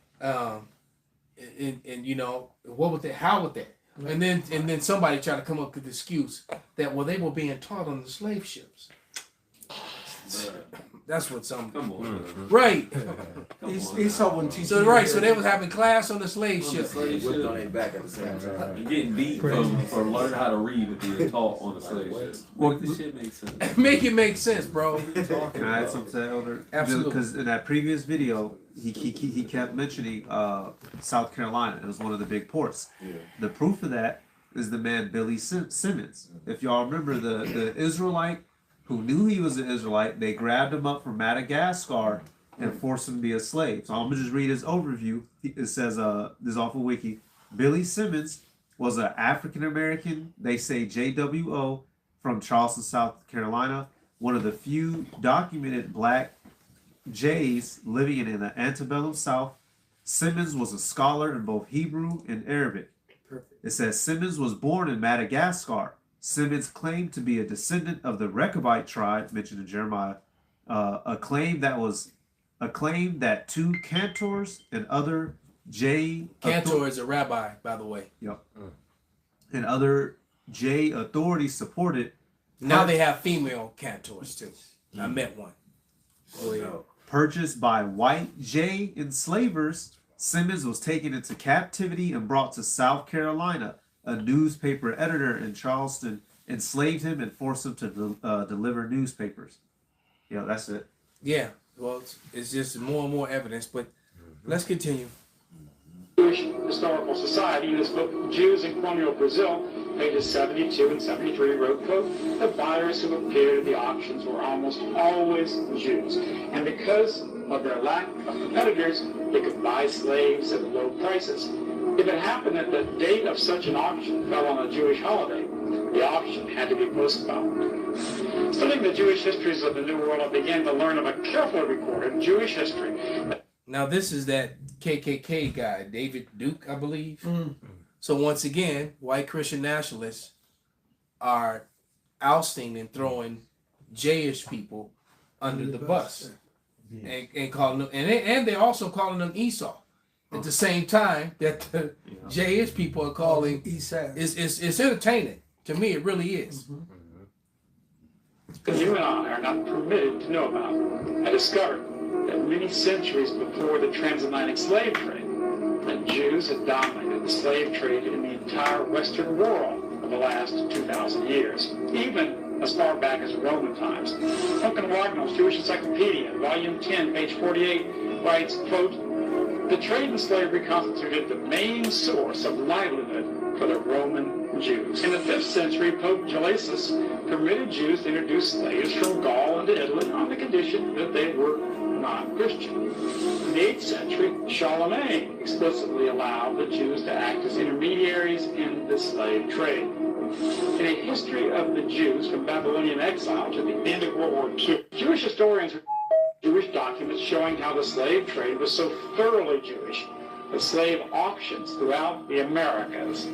what would that? How would that? And then somebody tried to come up with the excuse that they were being taught on the slave ships. That's what some right. He's someone teaching. So right, so they was having class on the slave ship. Whipped on their back at the same time. You're getting beat for learning how to read and being taught on the slave ship. Well, this shit makes sense. Make it make sense, bro. Can I add something to that, Elder? Absolutely. Because in that previous video, he kept mentioning South Carolina. It was one of the big ports. Yeah. The proof of that is the man Billy Simmons. If y'all remember the Israelite who knew he was an Israelite, they grabbed him up from Madagascar and forced him to be a slave. So I'm gonna just read his overview. It says, this is off of Wiki. Billy Simmons was an African American, they say JWO, from Charleston, South Carolina, one of the few documented black Jays living in the antebellum South. Simmons was a scholar in both Hebrew and Arabic. It says Simmons was born in Madagascar. Simmons claimed to be a descendant of the Rechabite tribe mentioned in Jeremiah, a claim that two cantors and other Cantor is a rabbi, by the way. Yep. And other J authorities supported. Now they have female cantors too. I met one. Oh yeah. Purchased by white J enslavers, Simmons was taken into captivity and brought to South Carolina. A newspaper editor in Charleston enslaved him and forced him to deliver newspapers. Yeah, that's it. Yeah, well, it's just more and more evidence, but let's continue. Jewish Historical Society, in his book Jews in Colonial Brazil, pages 72 and 73, wrote, quote, the buyers who appeared at the auctions were almost always Jews, and because of their lack of competitors, they could buy slaves at low prices. If it happened that the date of such an auction fell on a Jewish holiday, the auction had to be postponed. Studying the Jewish histories of the New World, I began to learn of a carefully recorded Jewish history. Now this is that KKK guy, David Duke, I believe. So once again, white Christian nationalists are ousting and throwing Jayish people under the bus, and calling them, and they're also calling them Esau at the same time that the Jayish people are calling Esau. It's entertaining to me. It really is. Because you and I are not permitted to know about. I discovered that many centuries before the transatlantic slave trade, the Jews had dominated the slave trade in the entire Western world for the last 2,000 years, even as far back as Roman times. Duncan Wagnall's Jewish Encyclopedia, Volume 10, page 48, writes, quote, the trade in slavery constituted the main source of livelihood for the Roman Jews. In the 5th century, Pope Gelasius permitted Jews to introduce slaves from Gaul into Italy on the condition that they were not Christian. In the 8th century, Charlemagne explicitly allowed the Jews to act as intermediaries in the slave trade. In a history of the Jews from Babylonian exile to the end of World War II, Jewish historians Jewish documents showing how the slave trade was so thoroughly Jewish that slave auctions throughout the Americas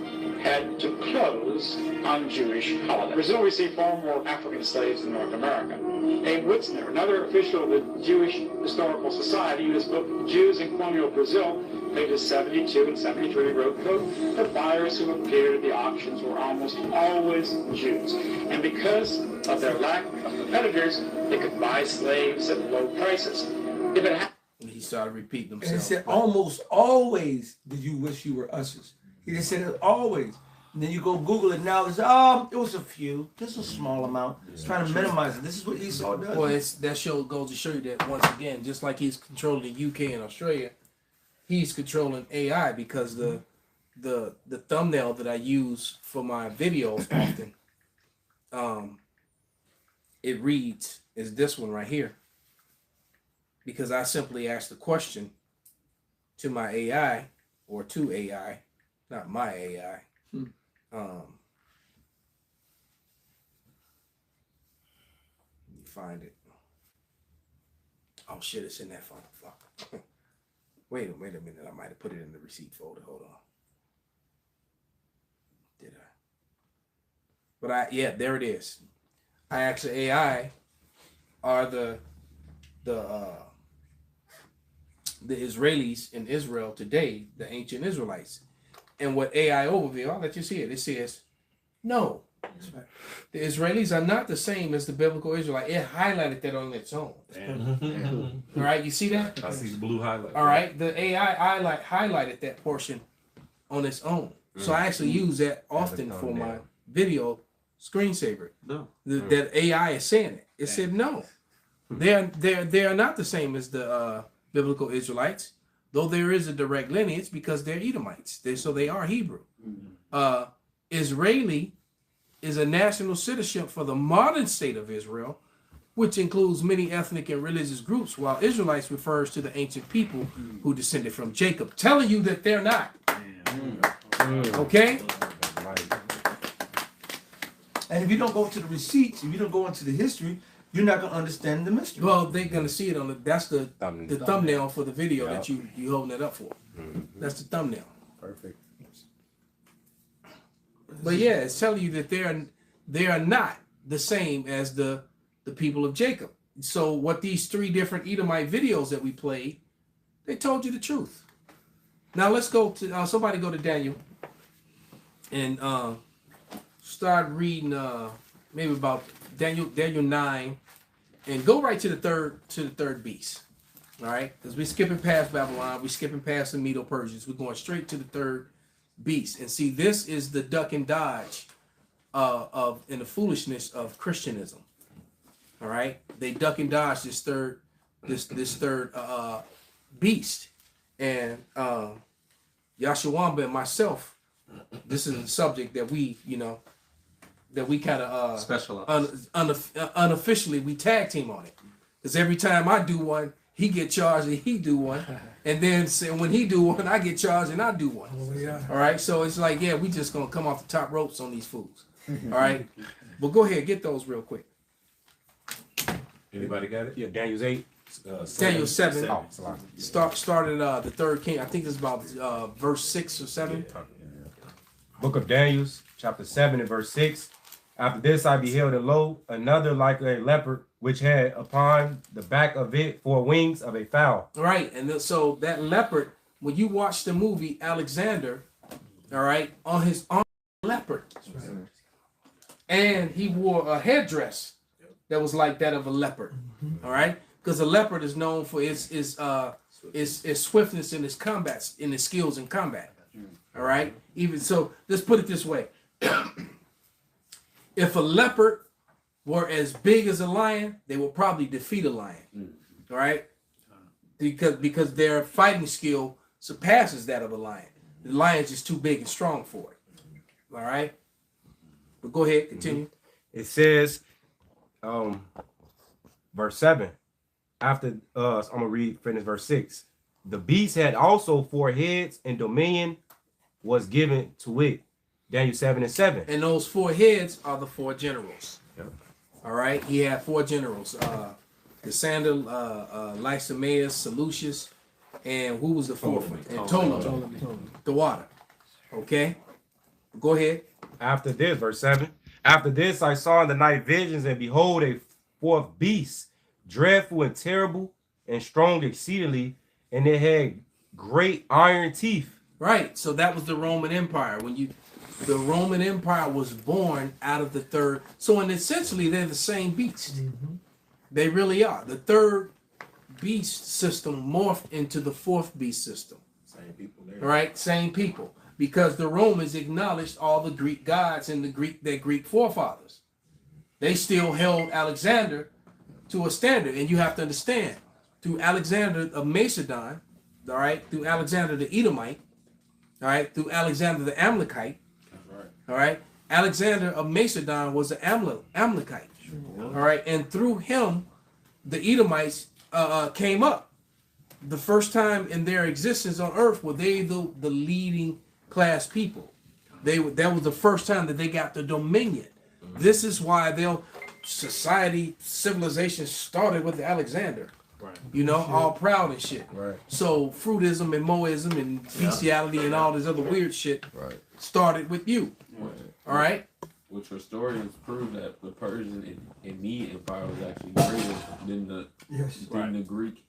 had to close on Jewish holidays. Brazil received far more African slaves than North America. Abe Witzner, another official of the Jewish Historical Society, in his book Jews in Colonial Brazil, pages 72 and 73, wrote, quote, the buyers who appeared at the auctions were almost always Jews, and because of their lack of competitors, they could buy slaves at low prices. If it happened, he started repeating himself. And he said, almost always did you wish you were ushers. He just said it always. And then you go Google it now. It's it was a few, just a small amount. It's trying to minimize it. This is what Esau does. Well, that show goes to show you that once again, just like he's controlling the UK and Australia, he's controlling AI because the thumbnail that I use for my videos often, it reads is this one right here. Because I simply asked the question to my AI or to AI, not my AI. Find it. Oh shit, it's in that phone. Fuck. Wait a minute. I might have put it in the receipt folder. Hold on. Did I? But yeah, there it is. I asked the AI, are the Israelis in Israel today the ancient Israelites? And what AI overview, I'll let you see it. It says, no. The Israelis are not the same as the biblical Israelite. It highlighted that on its own. All right, you see that? I see the blue highlight. All right, the AI highlighted that portion on its own. So I actually use that often for my video screensaver. No, that AI is saying it. It said no. They are not the same as the biblical Israelites, though there is a direct lineage because they're Edomites. So they are Hebrew. Israeli is a national citizenship for the modern state of Israel, which includes many ethnic and religious groups, while Israelites refers to the ancient people who descended from Jacob, telling you that they're not. Okay? And if you don't go into the receipts, if you don't go into the history, you're not gonna understand the mystery. Well, they're gonna see it on that's the thumbnail for the video that you holding it up for. That's the thumbnail. Perfect. But yeah, it's telling you that they are not the same as the people of Jacob. So what these 3 different Edomite videos that we played, they told you the truth. Now let's go to somebody go to Daniel and start reading maybe about Daniel 9 and go right to the third beast. All right, because we're skipping past Babylon, we're skipping past the Medo-Persians, we're going straight to the third beast. And see, this is the duck and dodge of the foolishness of Christianism. All right, they duck and dodge this third beast. And Yashawamba and myself, this is a subject that we kind of specialize. Unofficially we tag team on it, because every time I do one, he get charged and he do one, and then when he do one, I get charged and I do one. All right, so it's like, yeah, we just gonna come off the top ropes on these fools. All right, but go ahead, get those real quick. Anybody got it? Yeah, Daniel's 8. Daniel 7. Oh, Started the third king. I think it's about verse 6 or 7. Book of Daniel, chapter 7 and verse 6. After this I beheld, and lo, another like a leopard, which had upon the back of it 4 wings of a fowl. Right, and so that leopard, when you watch the movie Alexander, all right, on his arm, leopard, and he wore a headdress that was like that of a leopard. All right, because a leopard is known for its swiftness in its combats, in its skills in combat. All right, even so, let's put it this way: if a leopard were as big as a lion, they will probably defeat a lion. All right, because their fighting skill surpasses that of a lion. The lion's just too big and strong for it. All right, but go ahead, continue. It says, verse 7. After I'm gonna finish verse 6. The beast had also 4 heads, and dominion was given to it. Daniel 7 and 7. And those 4 heads are the 4 generals. Yep. All right, he had 4 generals: Cassander, Lysimaeus, Seleucus, and who was the 4th one? And Ptolemy, the water. Okay, go ahead. After this, verse 7. After this, I saw in the night visions, and behold, a 4th beast, dreadful and terrible, and strong exceedingly, and it had great iron teeth. Right. So that was the Roman Empire. The Roman Empire was born out of the third. So essentially, they're the same beast. They really are. The third beast system morphed into the 4th beast system. Same people there. Right. Same people. Because the Romans acknowledged all the Greek gods and their Greek forefathers. They still held Alexander to a standard. And you have to understand, through Alexander of Macedon, all right, through Alexander the Edomite, all right, through Alexander the Amalekite, all right, Alexander of Macedon was an Amalekite, all right, and through him, the Edomites came up. The first time in their existence on earth were they the leading class people. That was the first time that they got the dominion. This is why civilization started with Alexander. Right. You know, all proud and shit. Right. So fruitism and moism and bestiality and all this other weird shit started with you. Right. All right. Which historians prove that the Persian and Mede Empire was actually greater than the Greek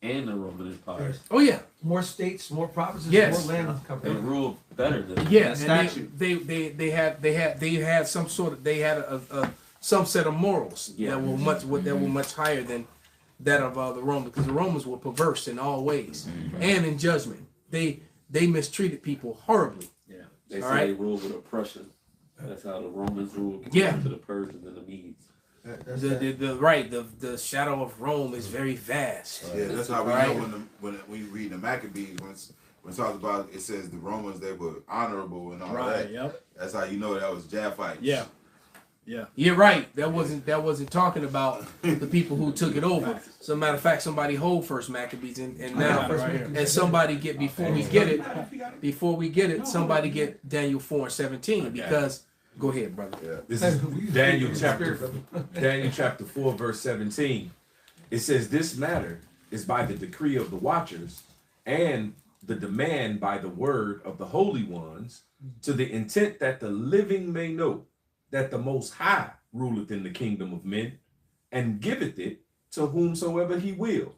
and the Roman Empire. Oh yeah. More states, more provinces, Yes. more land. They ruled better than They had some sort of some set of morals that were much higher than that of the Romans, because the Romans were perverse in all ways and in judgment. They mistreated people horribly. Yeah, they say they ruled with oppression. That's how the Romans ruled compared to the Persians and the Medes. The shadow of Rome is very vast. Yeah, that's how we know when we read the Maccabees when it talks about, it says the Romans, they were honorable and all that. Yep. That's how you know that was Japhites. Yeah. Yeah. You're right. That wasn't talking about the people who took it over. As a matter of fact, somebody hold first Maccabees and now and somebody get before we get it, somebody get Daniel 4 and 17, because Go ahead, brother. Yeah. This is Daniel chapter 4, verse 17. It says, "This matter is by the decree of the watchers and the demand by the word of the holy ones, to the intent that the living may know that the Most High ruleth in the kingdom of men, and giveth it to whomsoever he will,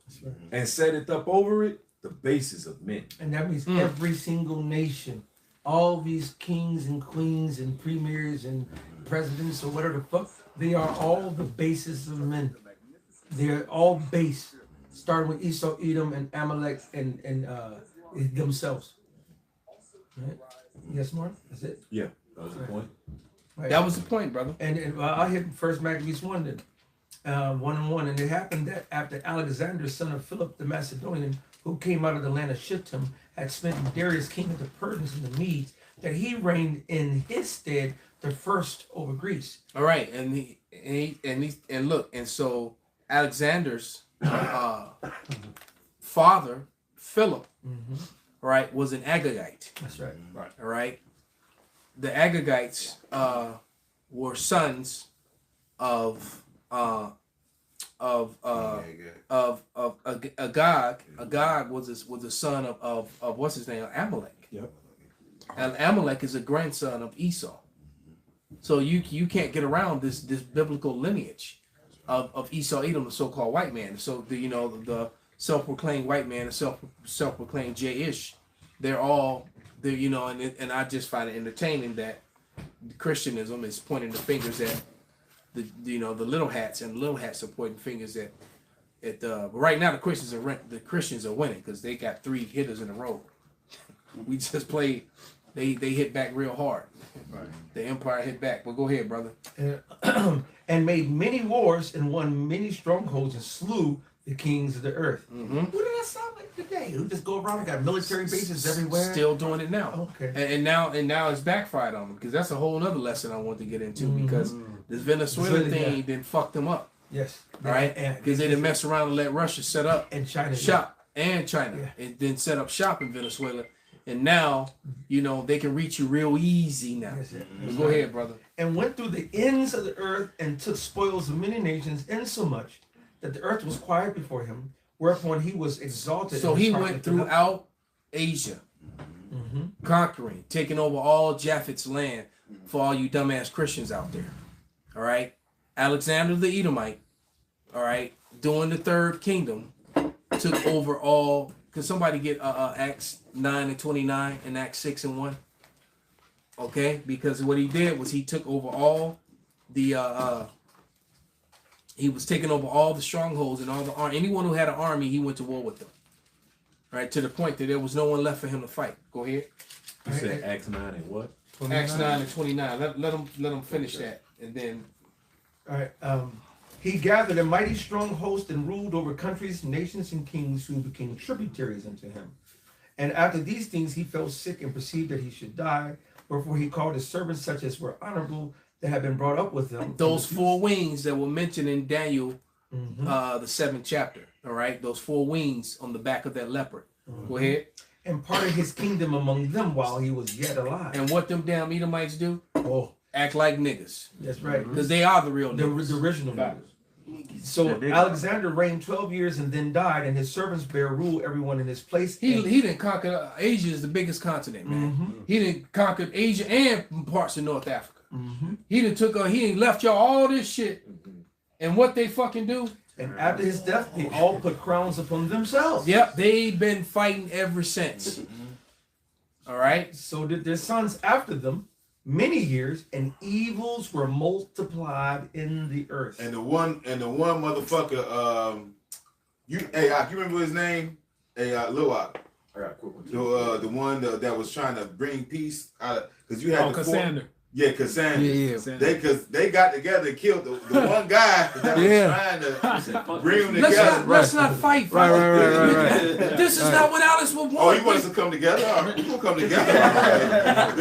and setteth up over it the bases of men." And that means every single nation, all these kings and queens and premiers and presidents or whatever the fuck, they are all the bases of men. They're all base, starting with Esau, Edom, and Amalek, and themselves. Right? Yes, Mark? That's it? Yeah, that was the point. Right. That was the point, brother. And I hit first Maccabees 1 then. 1:1. And it happened that after Alexander, son of Philip the Macedonian, who came out of the land of Shittim, had smitten Darius, king of the Persians and the Medes, that he reigned in his stead the first over Greece. All right, and look, and so Alexander's father, Philip, right, was an Agagite. That's right. Right. All right. The Agagites were sons of Agag. Agag was a son of what's his name? Amalek. Yep. And Amalek is a grandson of Esau. So you can't get around this biblical lineage of Esau, Edom, the so-called white man. So the self-proclaimed white man and self-proclaimed J-ish, they're and I just find it entertaining that Christianism is pointing the fingers at the little hats, and the little hats are pointing fingers at but right now the Christians are winning because they got 3 hitters in a row. We just played. They hit back real hard. Right. The empire hit back. But go ahead, brother. And made many wars and won many strongholds and slew the kings of the earth. Mm-hmm. Who did that sound like today? Who just go around and got military bases everywhere? Still doing it now. Okay. And now it's backfired on them, because that's a whole other lesson I want to get into, because this Venezuela thing didn't fuck them up. Yes. Right? Because they didn't mess around and let Russia set up and China shop and China and then set up shop in Venezuela. And now, they can reach you real easy now. Go ahead, brother. And went through the ends of the earth and took spoils of many nations, insomuch that the earth was quiet before him, whereupon he was exalted. So he went throughout Asia, conquering, taking over all Japhet's land for all you dumbass Christians out there. All right? Alexander the Edomite, all right, during the third kingdom, took over all. Could somebody get Acts 9:29 and Acts 6:1? Okay, because what he did was he took over all the he was taking over all the strongholds and all the anyone who had an army, he went to war with them. Right, to the point that there was no one left for him to fight. Go ahead. You said Acts 9 and what? 29? Acts 9:29. Let them finish that, and then. All right. He gathered a mighty strong host and ruled over countries, nations, and kings who became tributaries unto him. And after these things he fell sick and perceived that he should die. Wherefore he called his servants, such as were honorable, that had been brought up with him. Those 4 wings that were mentioned in Daniel, the 7th chapter. All right, those 4 wings on the back of that leopard. Go ahead. And parted his kingdom among them while he was yet alive. And what them damn Edomites do? Oh, act like niggas. That's right. Because they are the real niggas. The original niggas. So Alexander reigned 12 years and then died, and his servants bare rule everyone in his place. He didn't conquer Asia is the biggest continent, man. He didn't conquer Asia and parts of North Africa. He didn't left y'all all this shit. And what they fucking do? And after his death, they all put crowns upon themselves. Yep, they've been fighting ever since. All right. So did their sons after them many years, and evils were multiplied in the earth. And the one motherfucker, you remember his name? Luak. I got a quick one. The one that was trying to bring peace out, because you had Cassandra. Yeah, Cassandra. Yeah. They got together and killed the one guy that was trying to bring them together. Let's not fight. Right. This is not what Alice would want. Oh, you want us to come together? All right, we're gonna come together.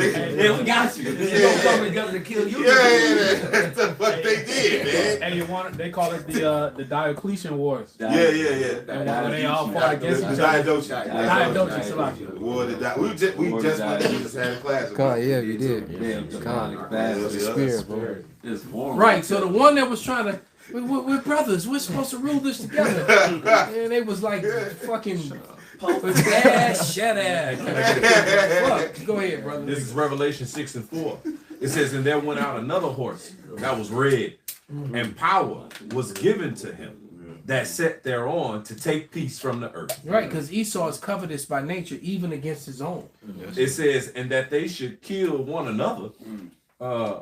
Yeah, we got you. They're gonna come together to kill you. Yeah. That's what they did, man. They call it the Diocletian Wars. Yeah. And when they all fought against each other. We just went and just had a class. Yeah, you did. demonic. Bad spirit, bro. It's horrible. Right. So the one that was trying to, we're brothers. We're supposed to rule this together. And they was like fucking. Shut up. Fuck. Go ahead, brother. This is Revelation 6:4. It says, and there went out another horse that was red, and power was given to him that sat thereon to take peace from the earth. Right, because Esau is covetous by nature, even against his own. It says, and that they should kill one another.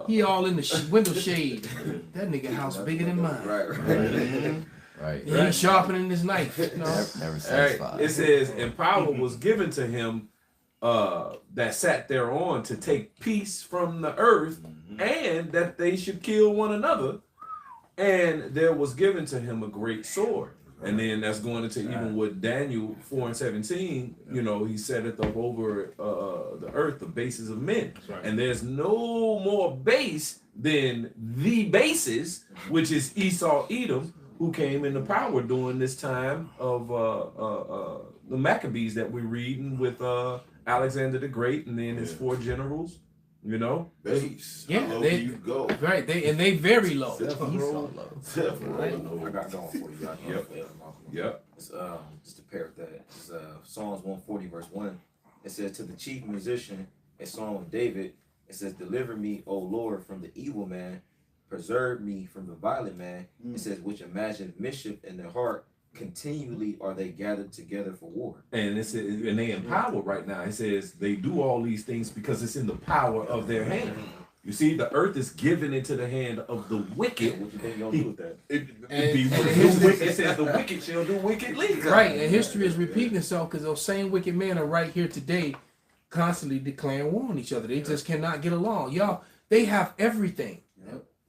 He all in the window shade. That nigga house bigger than mine. Right. He ain't sharpening his knife. No. Never satisfied. It says, and power was given to him that sat thereon to take peace from the earth, and that they should kill one another. And there was given to him a great sword. And then that's going into even with Daniel 4:17, you know, he set it up over the earth, the bases of men. Right. And there's no more base than the bases, which is Esau, Edom, who came into power during this time of the Maccabees that we're reading with Alexander the Great and then his 4 generals. You know, base. Yeah, How low they can you go. Right. They very low. I got going for you. Yep. It's, just to pair with that, it's Psalms 140 verse 1. It says, to the chief musician, a song of David, it says, deliver me, O Lord, from the evil man, preserve me from the violent man. It says, which imagine mischief in their heart, continually are they gathered together for war. And it's and they empowered right now. It says they do all these things because it's in the power of their hand. You see, the earth is given into the hand of the wicked. What you think you're gonna do with that? It says the wicked shall do wickedly. Right, and history is repeating itself because those same wicked men are right here today, constantly declaring war on each other. They just cannot get along. Y'all, they have everything,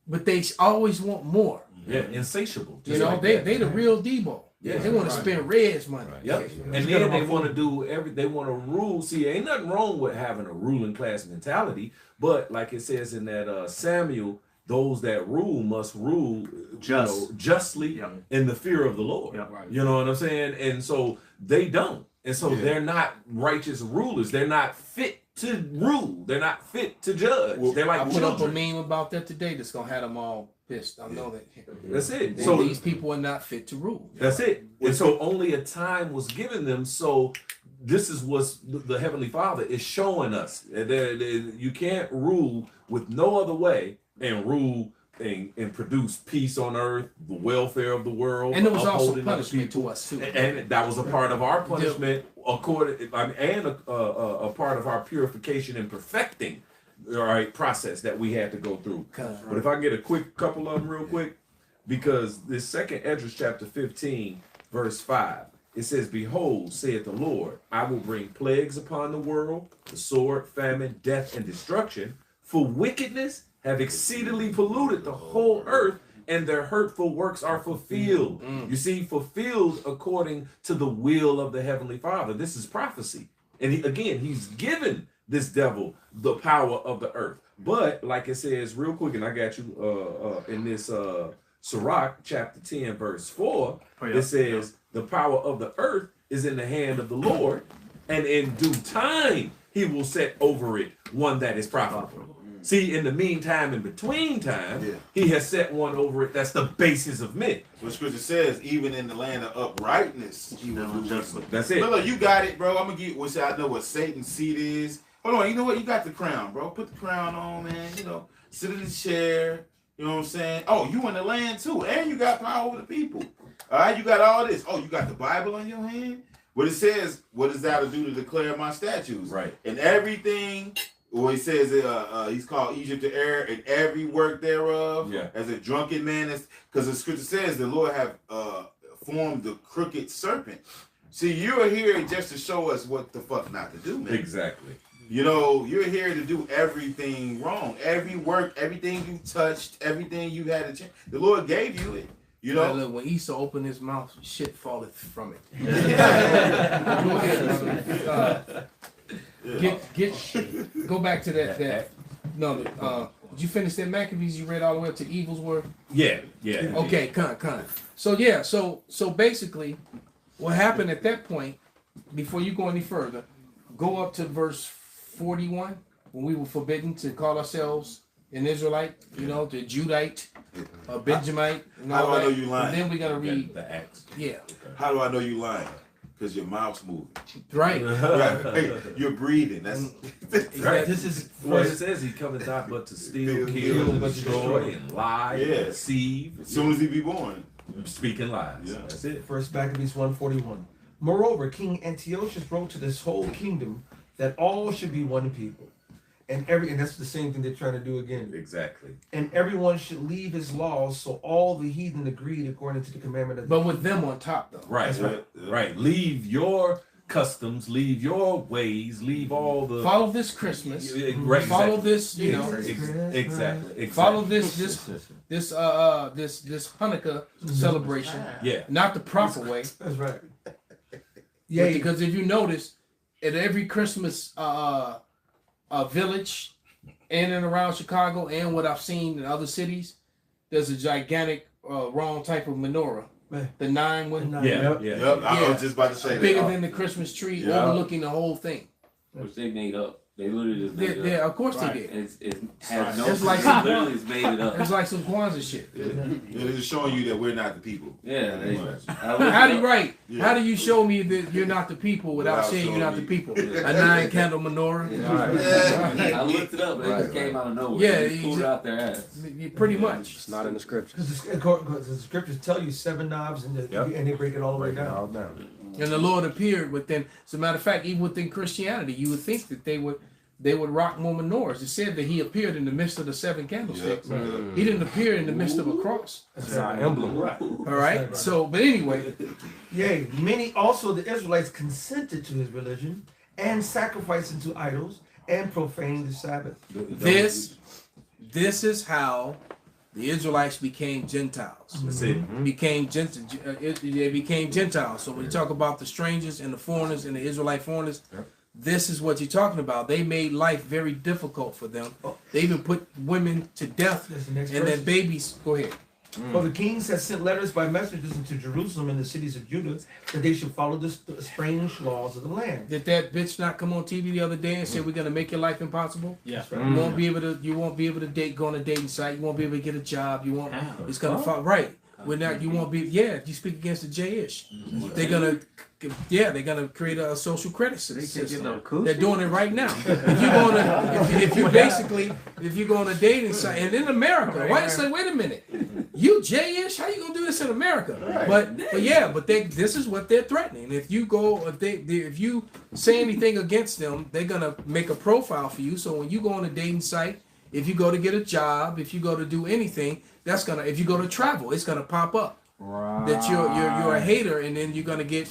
but they always want more. Yeah, insatiable. You know, they the real Debo. Yeah, they want to spend Red's money. Yep. And then they want to do they want to rule. See, ain't nothing wrong with having a ruling class mentality, but like it says in that Samuel, those that rule must rule justly in the fear of the Lord. You know what I'm saying? And so they don't. And so they're not righteous rulers. They're not fit to rule. They're not fit to judge. They're like I put up a meme about that today that's gonna have them all pissed. I know that. That's it. So these people are not fit to rule. That's it. And so only a time was given them. So this is what the Heavenly Father is showing us. You can't rule with no other way and rule and produce peace on earth, the welfare of the world. And it was also punishment to us too. And that was a part of our punishment, and a part of our purification and perfecting, all right, process that we had to go through. But if I can get a quick couple of them real quick, because this second Esdras chapter 15, verse 5, it says, behold, saith the Lord, I will bring plagues upon the world, the sword, famine, death, and destruction, for wickedness have exceedingly polluted the whole earth, and their hurtful works are fulfilled. You see, fulfilled according to the will of the Heavenly Father. This is prophecy. And he's given this devil the power of the earth. But like it says real quick, and I got you in this Sirach chapter 10, verse 4, it says the power of the earth is in the hand of the Lord, and in due time he will set over it one that is profitable. See, in the meantime, in between time, he has set one over it that's the basis of men. What scripture says, even in the land of uprightness, he will do justly. That's it. Look, you got it, bro. I'm gonna get what I know what Satan's seat is. Hold on, you know what? You got the crown, bro. Put the crown on, man. You know, sit in the chair. You know what I'm saying? Oh, you in the land too, and you got power over the people. All right, you got all this. Oh, you got the Bible in your hand. But it says, what does thou to do to declare my statutes? Right. And everything. Well, he says he's called Egypt to err in every work thereof. Yeah. As a drunken man, because the scripture says the Lord have formed the crooked serpent. See, you're here just to show us what the fuck not to do, man. Exactly. You know, you're here to do everything wrong. Every work, everything you touched, everything you had to change. The Lord gave you it. You know, look, when Esau opened his mouth, shit falleth from it. Go back to that. No, did you finish that Maccabees? You read all the way up to Evil's word? Yeah. Okay, con. So yeah, so basically, what happened at that point, before you go any further, go up to verse 41. when we were forbidden to call ourselves an Israelite, you know, the Judite, a Benjamite, and How all do I that. know you lying? And then we gotta read the Acts. Yeah. How do I know you lying? Because your mouth's moving. Right. Right. You're breathing. That's Right. This is Well, it says he cometh not but to steal, kill, destroy, and lie, and deceive. As soon as he be born. Speaking lies. Yeah. That's it. First Maccabees 1:41. Moreover, King Antiochus wrote to this whole kingdom that all should be one people. And that's the same thing they're trying to do again. Exactly. And everyone should leave his laws, so all the heathen agreed according to the commandment of the But with them on top, though. Right. That's Right. Leave your customs, leave your ways, leave all the Follow this Christmas. Right, Follow exactly. this, you know. Exactly. Follow this Hanukkah celebration. Yeah. Not the proper way. That's right. Yeah. Because if you notice, at every Christmas village in and around Chicago, and what I've seen in other cities, there's a gigantic wrong type of menorah. The 9 one. Yeah. I was just about to say that. Bigger than the Christmas tree, overlooking the whole thing. Which they made up. They literally just made it up. Yeah, of course they did. It has no. It's like literally it's made it up. It's like some Kwanzaa shit. It's just showing you that we're not the people. Yeah. How do you How do you show me that you're not the people without saying you're not the people? A 9-candle menorah. I looked it up, but it just came out of nowhere. Yeah, They pulled it out their ass. Pretty much. It's not in the scriptures. Because the scriptures tell you 7 knobs and they break it all the way down. And the Lord appeared within. As a matter of fact, even within Christianity, you would think that they would rock more menorahs. It said that he appeared in the midst of the 7 candlesticks. He didn't appear in the midst of a cross. That's our emblem. All right. So, but anyway. Yea, many also the Israelites consented to his religion and sacrificed unto idols and profaned the Sabbath. This is how the Israelites became Gentiles. That's it. They became Gentiles. So when you talk about the strangers and the foreigners and the Israelite foreigners, this is what you're talking about. They made life very difficult for them. They even put women to death and then babies. Go ahead. For the kings had sent letters by messengers into Jerusalem and the cities of Judah that they should follow the strange laws of the land. Did that bitch not come on TV the other day and say we're gonna make your life impossible? Yeah. You won't be able to date, go on a dating site. You won't be able to get a job. You won't. It's gonna fall right. We're not. You won't be. Yeah. You speak against the J-ish. They're gonna. Yeah. They're gonna create a social credit system. They're doing it right now. If you go on a dating site and in America, why you say, wait a minute, you J-ish? How you gonna do this in America? But this is what they're threatening. If you say anything against them, they're gonna make a profile for you. So when you go on a dating site, if you go to get a job, if you go to do anything, if you go to travel, it's gonna pop up. Right. That you're a hater, and then you're gonna get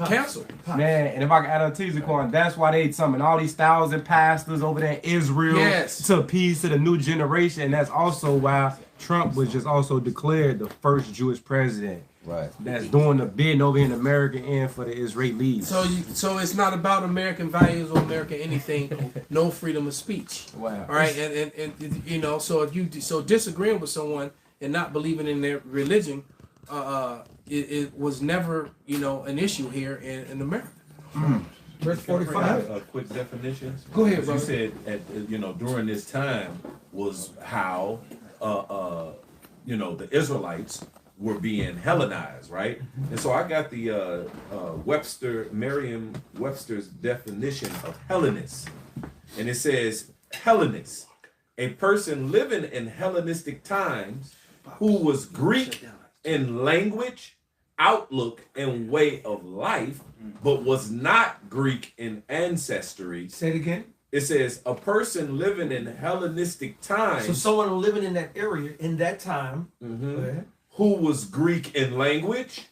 canceled. Man, and if I can add on teaser coin, that's why they summoned all these 1,000 pastors over there in Israel to appease to the new generation. And that's also why Trump was just also declared the first Jewish president. Right. That's doing the bidding over in America and for the Israelis. So it's not about American values or American anything. No freedom of speech. Wow. All right, and you know, so if you disagreeing with someone and not believing in their religion, it was never an issue here in America. Verse 45. A quick definition. Go ahead, You brother. said during this time was how the Israelites were being Hellenized, right? And so I got the Merriam-Webster's definition of Hellenist, and it says Hellenist, a person living in Hellenistic times who was Greek in language, outlook, and way of life, but was not Greek in ancestry. Say it again. It says a person living in Hellenistic times. So someone living in that area in that time, who was Greek in language,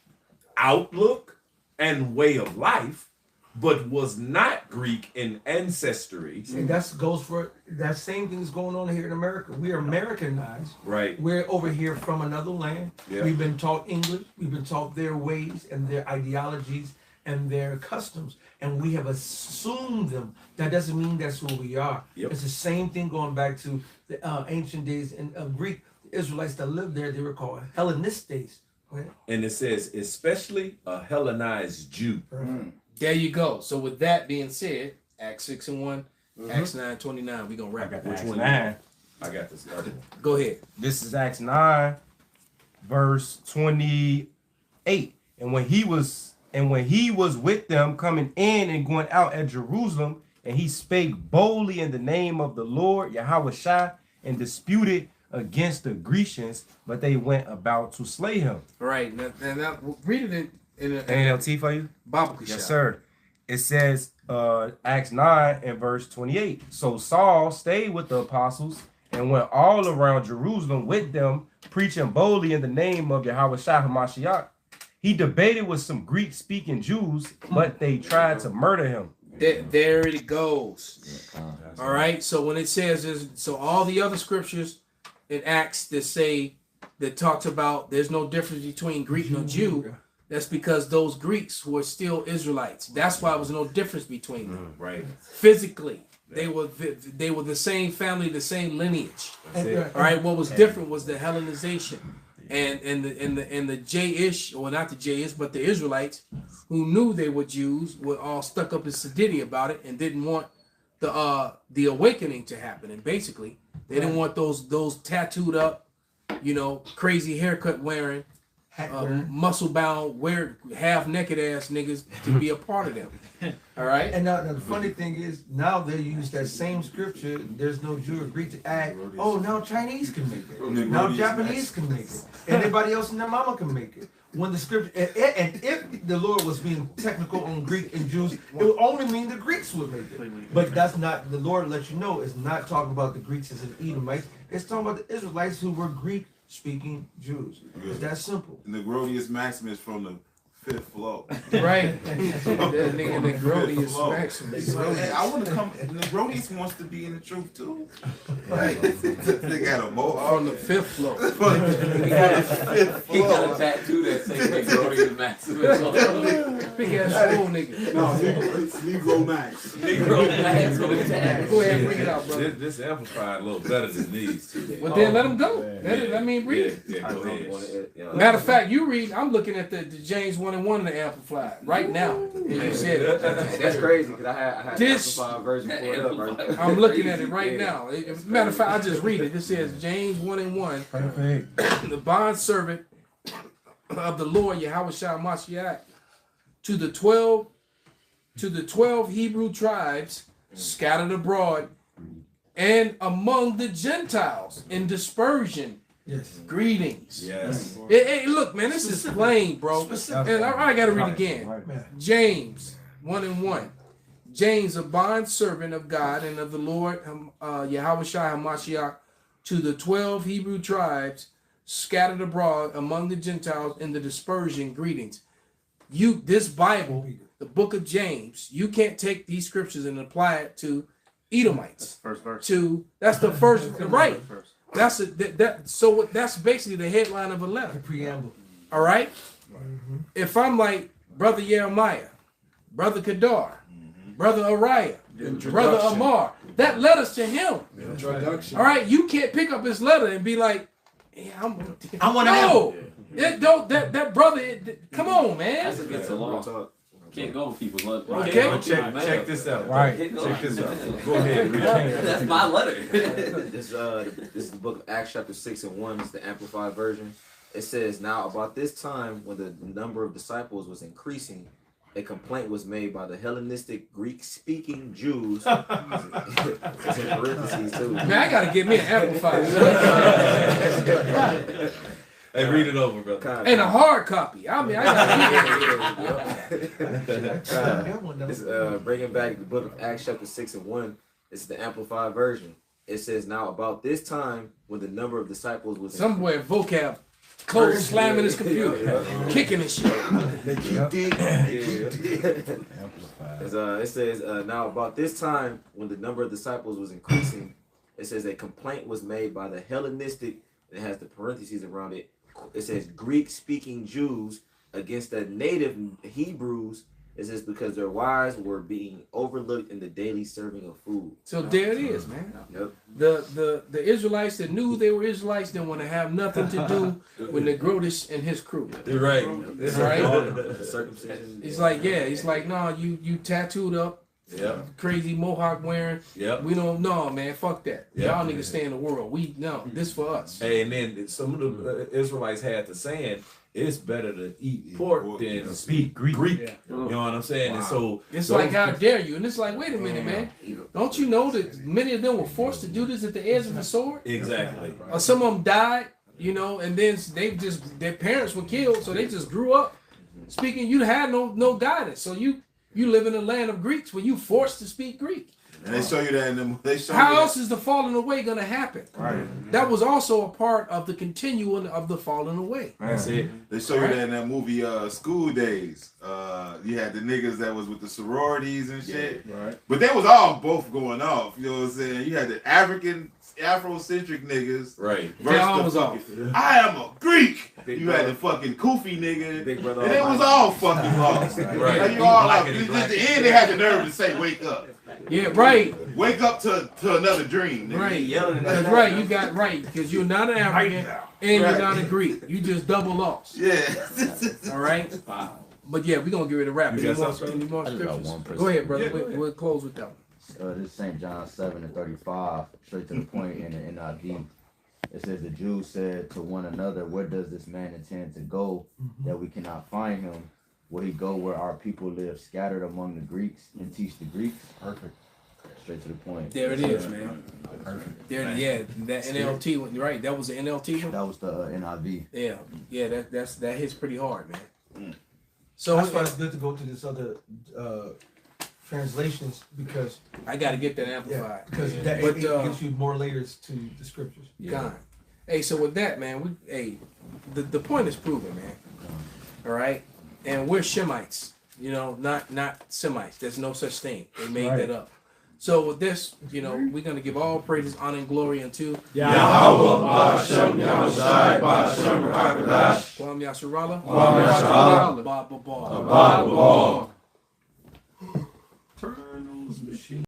outlook, and way of life, but was not Greek in ancestry. and that goes for that same thing is going on here in America. We are Americanized. Right. We're over here from another land. Yeah. We've been taught English. We've been taught their ways and their ideologies and their customs, and we have assumed them. That doesn't mean that's who we are. Yep. It's the same thing going back to the ancient days in Greek. The Israelites that lived there, they were called Hellenistes. And it says, especially a Hellenized Jew. There you go. So with that being said, Acts 6:1 Acts 9:29. We're gonna wrap I it. got Which Acts one? 9. I got this. Go ahead. This is Acts 9, verse 28. And when he was with them coming in and going out at Jerusalem, and he spake boldly in the name of the Lord Yahweh Shai, and disputed against the Grecians, but they went about to slay him. All right. Now read it in NLT for you? Bible. Yes, sir. It says Acts 9 and verse 28. So Saul stayed with the apostles and went all around Jerusalem with them, preaching boldly in the name of Yahweh Shai HaMashiach. He debated with some Greek-speaking Jews, but they tried to murder him. There it goes. All right. So when it says so all the other scriptures in Acts that talks about there's no difference between Greek and Jew, that's because those Greeks were still Israelites. That's why there was no difference between them. Right. Physically, they were the same family, the same lineage. That's it. All right. What was different was the Hellenization. And the J-ish, or not the J-ish, but the Israelites who knew they were Jews were all stuck up in sedity about it and didn't want the awakening to happen. And basically, they didn't want those tattooed up, crazy haircut wearing, muscle bound, half naked ass niggas to be a part of them. All right. And now the funny thing is, now they use that same scripture. There's no Jew or Greek to add. Oh, now Chinese can make it. Now Japanese can make it. Anybody else in their mama can make it. When the scripture, and if the Lord was being technical on Greek and Jews, it would only mean the Greeks would make it. But that's not, the Lord lets you know, it's not talking about the Greeks as an Edomites. It's talking about the Israelites who were Greek-speaking Jews. It's that simple. Negronius Maximus from the 5th floor. Right. That nigga Negronius Maximus. Hey, I want to come. Negronius wants to be in the truth too. Right. They got a mohawk on the 5th floor. He got a tattoo that says Negronius Maximus on it. Big ass school nigga. No, it's Negro Max. Negro Max with a tattoo. Go ahead and bring it out, brother. This amplified a little better than these two. Well, then let him go. Let me read. Yeah, go ahead. Matter of fact, you read. I'm looking at the James 1 and 1 in the Amplified right now. And you said it. That's crazy because I had this Amplified version pulled up. Right? I'm looking at it right now. Matter of fact, I just read it. It says James 1 and 1. The bond servant of the Lord Yahweh Shai Mashiach to the 12 Hebrew tribes scattered abroad and among the Gentiles in dispersion. Yes. Greetings. Yes. Hey, look, man, this is plain, bro. And I gotta read again. James 1 and 1. James, a bond servant of God and of the Lord Yahweh Shai HaMashiach, to the 12 Hebrew tribes scattered abroad among the Gentiles in the dispersion, greetings. This Bible, the book of James, you can't take these scriptures and apply it to Edomites. First verse. That's the first, right? So that's basically the headline of a letter. The preamble. All right. If I'm like Brother Jeremiah, Brother Kedar, Brother Ariah, Brother Amar, that letter's to him. Introduction. All right. You can't pick up his letter and be like, "Yeah, I want to no, it don't. That brother. Come on, man. That's against the law. Can't go on people's lunch. Okay. Well, check this out. Right. Check this out. Go ahead. That's my letter. This is the book of Acts chapter 6 and 1. It's the Amplified version. It says, now about this time when the number of disciples was increasing, a complaint was made by the Hellenistic Greek-speaking Jews. It's in parentheses too. Man, I gotta get me an Amplified. Hey, read it over, brother. And a hard copy. I mean, I gotta get It's bringing back the book of Acts chapter 6 and 1. It's the Amplified version. It says, now about this time when the number of disciples was somewhere vocab close slamming his computer, kicking his shit. It says, now about this time when the number of disciples was increasing, it says a complaint was made by the Hellenistic, and it has the parentheses around it. It says Greek-speaking Jews against the native Hebrews. It says because their wives were being overlooked in the daily serving of food. So there it is, man. Yep. The Israelites that knew they were Israelites didn't want to have nothing to do with Negronis and his crew. You're right. Right? Circumcision. He's like, yeah. He's like, no, you tattooed up, crazy mohawk wearing. Yep. We don't know, man. Fuck that. Yep. Y'all niggas stay in the world. We no, this for us. Hey, and then some of the Israelites had the saying, it's better to eat pork than speak Greek. Yeah. You know what I'm saying? And so It's like, how dare you? And it's like, wait a minute, man. Don't you know that many of them were forced to do this at the edge of the sword? Exactly. Or some of them died, you know, and then their parents were killed, so they just grew up speaking. You had no guidance, so you live in a land of Greeks where you forced to speak Greek. And they show you that in them. How else is the falling away going to happen? Right. That was also a part of the continuum of the falling away. That's it. They show you that in that movie, School Days. You had the niggas that was with the sororities and shit. Yeah, right. But they was all both going off. You know what I'm saying? You had the Afrocentric niggas. Right. They all was off. I am a Greek. Big you brother. had the fucking Koofy nigga. Big brother. And it was all fucking lost. Right. And you all like, at the end, they had the nerve to say, wake up. Yeah, right. Wake up to another dream. Nigga. Right. That's right. You got right. Because you're not an African and you're not a Greek. You just double lost. Yeah. All right? But yeah, we're going to get rid of rap. You Any got more something? scriptures? Go ahead, brother. We'll close with that one. This is St. John 7:35, straight to the point in the NIV. It says, the Jews said to one another, where does this man intend to go that we cannot find him? Will he go where our people live, scattered among the Greeks, and teach the Greeks? Perfect. Straight to the point. There it is, man. Perfect. There, yeah, that NLT one, right? That was the NLT one. That was the NIV. Yeah. That hits pretty hard, man. So That's why it's good to go to this other translations, because I got to get that amplified. because that it gives you more layers to the scriptures. God. Hey, so with that, man, the point is proven, man. All right, and we're Shemites, you know, not Semites. There's no such thing. They made that up. So with this, you know, we're gonna give all praises, honor, and glory unto Yahweh, Shem, Yahushai, Shem, Rakadash, Kwam Yasharallah, Kwam Yasharallah, Ba. Ba. Turtles machine.